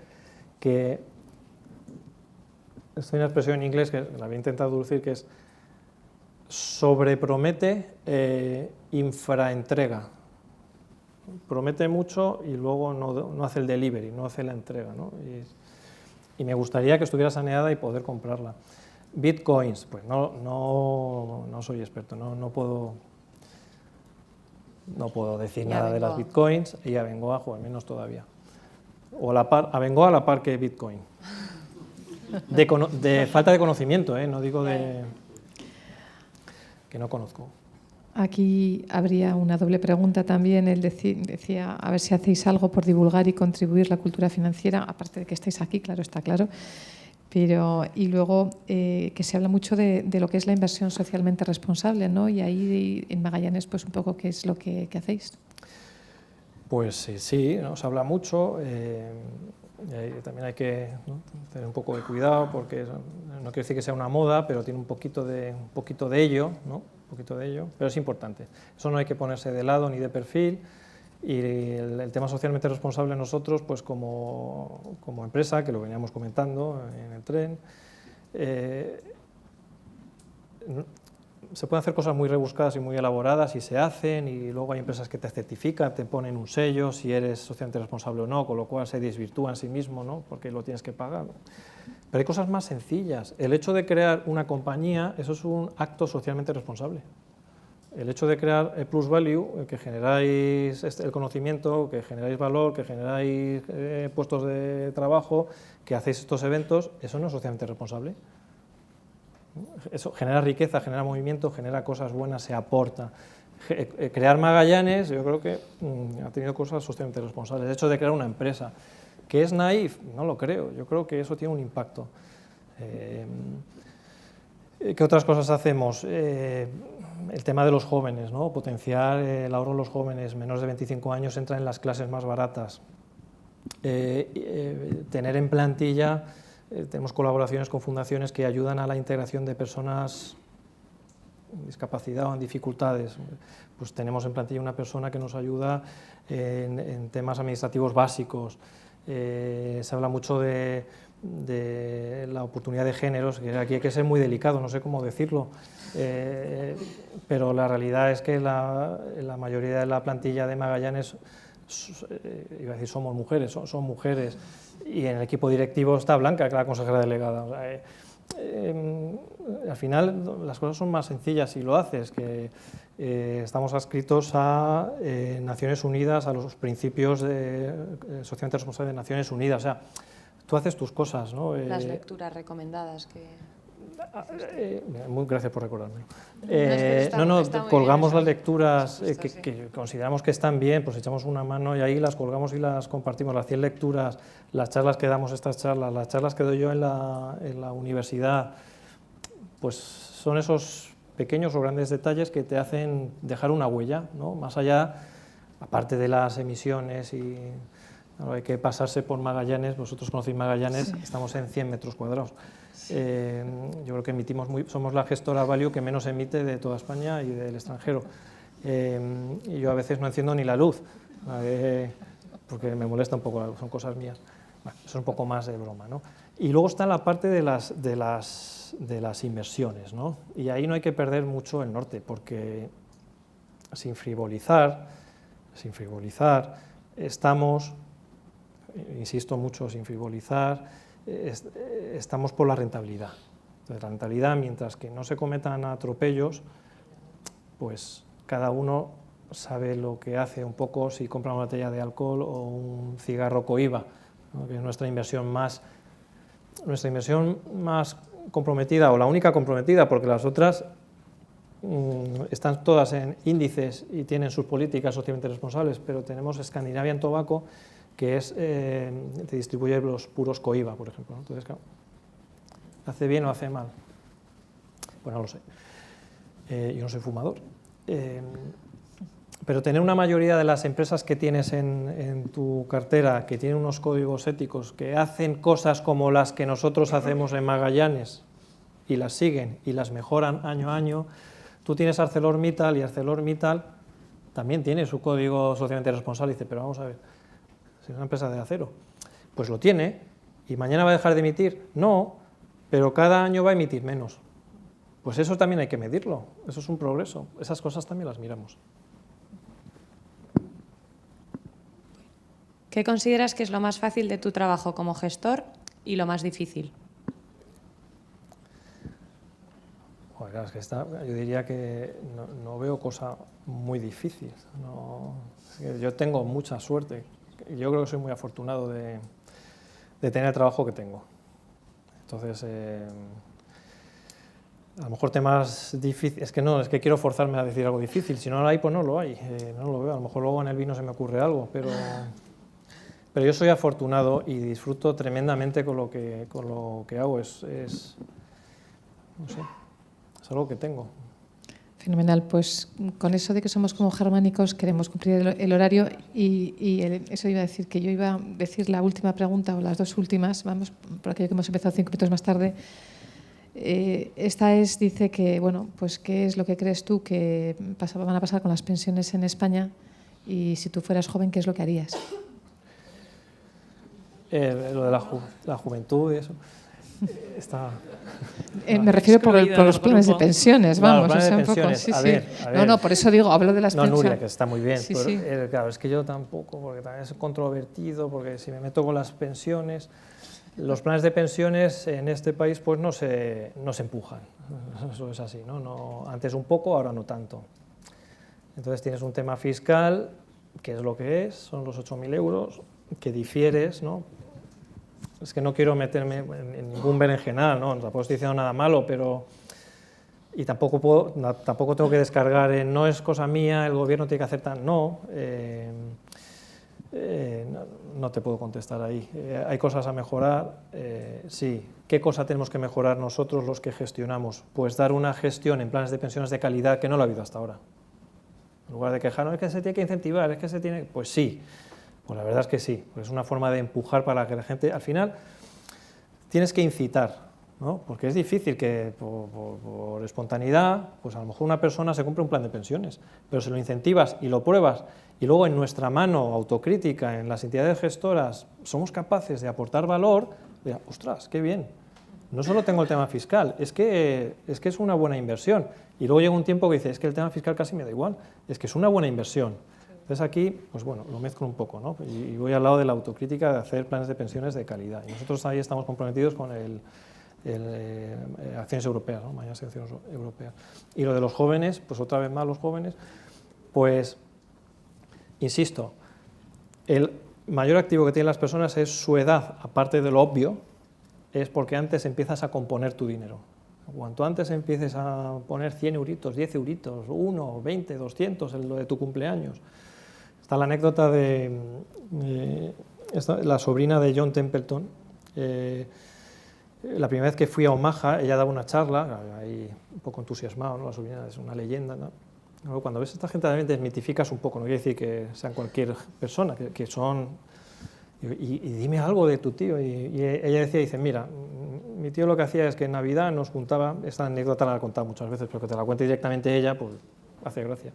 que esto hay una expresión en inglés que la había intentado traducir, que es sobrepromete, infraentrega. Promete mucho y luego no hace el delivery, no hace la entrega, ¿no? Y me gustaría que estuviera saneada y poder comprarla. Bitcoins, pues no soy experto, no puedo decir nada de las bitcoins, y Abengoa, al menos todavía. O Abengoa a la par que Bitcoin. De falta de conocimiento, no digo que no conozco. Aquí habría una doble pregunta también. Él decía, a ver si hacéis algo por divulgar y contribuir la cultura financiera, aparte de que estáis aquí, claro, está claro. Pero, y luego que se habla mucho de lo que es la inversión socialmente responsable, ¿no? Y ahí en Magallanes, pues un poco, ¿qué es lo que hacéis? Pues sí, nos habla mucho. También hay que tener un poco de cuidado, porque no quiere decir que sea una moda, pero tiene un poquito de ello, ¿no? Un poquito de ello, pero es importante. Eso no hay que ponerse de lado ni de perfil. Y el tema socialmente responsable, nosotros, pues como empresa, que lo veníamos comentando en el tren, se pueden hacer cosas muy rebuscadas y muy elaboradas, y se hacen, y luego hay empresas que te certifican, te ponen un sello si eres socialmente responsable o no, con lo cual se desvirtúa en sí mismo, ¿no? Porque lo tienes que pagar. Pero hay cosas más sencillas. El hecho de crear una compañía, eso es un acto socialmente responsable. El hecho de crear el plus value, que generáis el conocimiento, que generáis valor, que generáis puestos de trabajo, que hacéis estos eventos, eso no es socialmente responsable. Eso genera riqueza, genera movimiento, genera cosas buenas, se aporta. Crear Magallanes, yo creo que ha tenido cosas socialmente responsables. El hecho de crear una empresa, ¿que es naif? No lo creo, yo creo que eso tiene un impacto. ¿Qué otras cosas hacemos? El tema de los jóvenes, ¿no? Potenciar el ahorro de los jóvenes, menores de 25 años entran en las clases más baratas. Tener en plantilla, tenemos colaboraciones con fundaciones que ayudan a la integración de personas con discapacidad o en dificultades. Pues tenemos en plantilla una persona que nos ayuda en temas administrativos básicos. Se habla mucho de la oportunidad de géneros, que aquí hay que ser muy delicado, no sé cómo decirlo, pero la realidad es que la mayoría de la plantilla de Magallanes, iba a decir somos mujeres, son mujeres, y en el equipo directivo está Blanca, que es la consejera delegada. O sea, al final las cosas son más sencillas si lo haces, que estamos adscritos a Naciones Unidas, a los principios socialmente responsables de Naciones Unidas, o sea, tú haces tus cosas, ¿no? Las lecturas recomendadas que... Muy gracias por recordármelo. Está colgamos bien, las lecturas supuesto, que consideramos que están bien, pues echamos una mano y ahí las colgamos y las compartimos, las 100 lecturas, las charlas que damos, estas charlas, las charlas que doy yo en la universidad, pues son esos pequeños o grandes detalles que te hacen dejar una huella, ¿no? Más allá, aparte de las emisiones y... Bueno, hay que pasarse por Magallanes, vosotros conocéis Magallanes, sí. Estamos en 100 metros cuadrados. Sí. Yo creo que emitimos somos la gestora value que menos emite de toda España y del extranjero. Y yo a veces no enciendo ni la luz, porque me molesta un poco, son cosas mías. Bueno, eso es un poco más de broma, ¿no? Y luego está la parte de las inversiones, ¿no? Y ahí no hay que perder mucho el norte, porque sin frivolizar, estamos... Insisto mucho, sin frivolizar, estamos por la rentabilidad. Entonces, la rentabilidad, mientras que no se cometan atropellos, pues cada uno sabe lo que hace un poco si compra una botella de alcohol o un cigarro Cohiba, ¿no? Que es nuestra inversión más comprometida, o la única comprometida, porque las otras están todas en índices y tienen sus políticas socialmente responsables, pero tenemos Scandinavian Tobacco, que te distribuye los puros Cohiba, por ejemplo, ¿no? Entonces, claro, ¿hace bien o hace mal? Pues no lo sé. Yo no soy fumador. Pero tener una mayoría de las empresas que tienes en tu cartera, que tienen unos códigos éticos, que hacen cosas como las que nosotros hacemos en Magallanes, y las siguen y las mejoran año a año, tú tienes ArcelorMittal y ArcelorMittal también tiene su código socialmente responsable. Y dice, pero vamos a ver, si es una empresa de acero, pues lo tiene y mañana va a dejar de emitir. No, pero cada año va a emitir menos. Pues eso también hay que medirlo, eso es un progreso, esas cosas también las miramos. ¿Qué consideras que es lo más fácil de tu trabajo como gestor y lo más difícil? Joder, claro, es que yo diría que no veo cosa muy difícil. Es que yo tengo mucha suerte. Yo creo que soy muy afortunado de tener el trabajo que tengo. Entonces, a lo mejor temas difíciles, es que quiero forzarme a decir algo difícil. Si no lo hay, pues no lo hay. No lo veo. A lo mejor luego en el vino se me ocurre algo, pero yo soy afortunado y disfruto tremendamente con lo que hago. No sé, es algo que tengo. Fenomenal, pues con eso de que somos como germánicos queremos cumplir el horario y eso iba a decir, que yo iba a decir la última pregunta o las dos últimas, vamos, por aquello que hemos empezado 5 minutos más tarde. Esta dice que, bueno, pues qué es lo que crees tú que van a pasar con las pensiones en España y si tú fueras joven, ¿qué es lo que harías? Lo de la juventud y eso. Me refiero por los planes de pensiones, vamos. Los planes de un poco, pensiones, sí, a sí. ver. No, por eso digo, hablo de las pensiones. Nuria, que está muy bien, Sí, pero sí. Claro, es que yo tampoco, porque también es controvertido, porque si me meto con las pensiones, los planes de pensiones en este país pues no se empujan, eso es así, ¿no? Antes un poco, ahora no tanto. Entonces tienes un tema fiscal, que es lo que es, son los 8.000 euros, que difieres, ¿no? Es que no quiero meterme en ningún berenjenal, ¿no? Tampoco estoy diciendo nada malo, pero... Y tampoco tengo que descargar en no es cosa mía, el gobierno tiene que hacer tan... No, no te puedo contestar ahí. Hay cosas a mejorar, sí. ¿Qué cosa tenemos que mejorar nosotros los que gestionamos? Pues dar una gestión en planes de pensiones de calidad que no lo ha habido hasta ahora. En lugar de quejarnos, es que se tiene que incentivar, es que se tiene... Pues sí. Pues la verdad es que sí, pues es una forma de empujar para que la gente, al final, tienes que incitar, ¿no? Porque es difícil que por espontaneidad, pues a lo mejor una persona se compre un plan de pensiones, pero si lo incentivas y lo pruebas, y luego en nuestra mano autocrítica, en las entidades gestoras, somos capaces de aportar valor, diga, ostras, qué bien, no solo tengo el tema fiscal, es que es una buena inversión, y luego llega un tiempo que dice, es que el tema fiscal casi me da igual, es que es una buena inversión. Entonces aquí, pues bueno, lo mezclo un poco, ¿no? Y voy al lado de la autocrítica de hacer planes de pensiones de calidad. Y nosotros ahí estamos comprometidos con Acciones Europeas, ¿no? Mañana Acciones Europeas. Y lo de los jóvenes, pues otra vez más los jóvenes, pues, insisto, el mayor activo que tienen las personas es su edad, aparte de lo obvio, es porque antes empiezas a componer tu dinero. Cuanto antes empieces a poner 100 euritos, 10 euritos, 1, 20, 200, en lo de tu cumpleaños. Está la anécdota de la sobrina de John Templeton. La primera vez que fui a Omaha, ella daba una charla, ahí un poco entusiasmado, ¿no? La sobrina es una leyenda, ¿no? Luego, cuando ves a esta gente también desmitificas un poco, no quiere decir que sean cualquier persona, que son... Y dime algo de tu tío. Y ella dice, mira, mi tío lo que hacía es que en Navidad nos juntaba, esta anécdota la he contado muchas veces, pero que te la cuente directamente ella, pues hace gracia.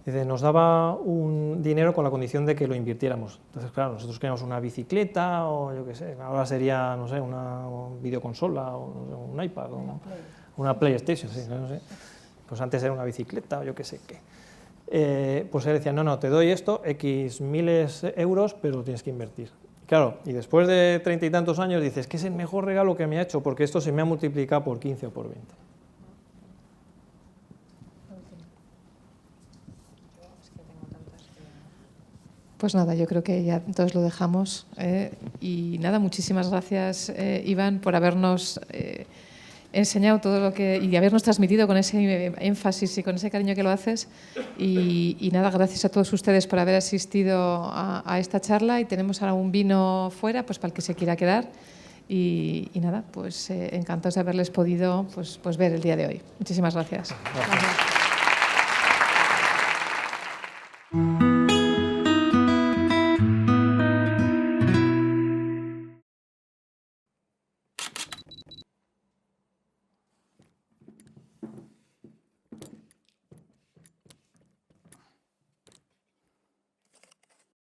Dice, nos daba un dinero con la condición de que lo invirtiéramos. Entonces, claro, nosotros queríamos una bicicleta o yo qué sé, ahora sería, no sé, una videoconsola o no sé, un iPad o una PlayStation, sí, no sé. Pues antes era una bicicleta o yo qué sé qué. Pues él decía, no, te doy esto, X miles euros, pero lo tienes que invertir. Claro, y después de 30 y tantos años dices, que es el mejor regalo que me ha hecho, porque esto se me ha multiplicado por 15 o por 20. Pues nada, yo creo que ya todos lo dejamos. Y nada, muchísimas gracias, Iván, por habernos enseñado todo lo que y habernos transmitido con ese énfasis y con ese cariño que lo haces. Y nada, gracias a todos ustedes por haber asistido a esta charla. Y tenemos ahora un vino fuera, pues para el que se quiera quedar. Y nada, pues encantados de haberles podido pues ver el día de hoy. Muchísimas gracias. Gracias.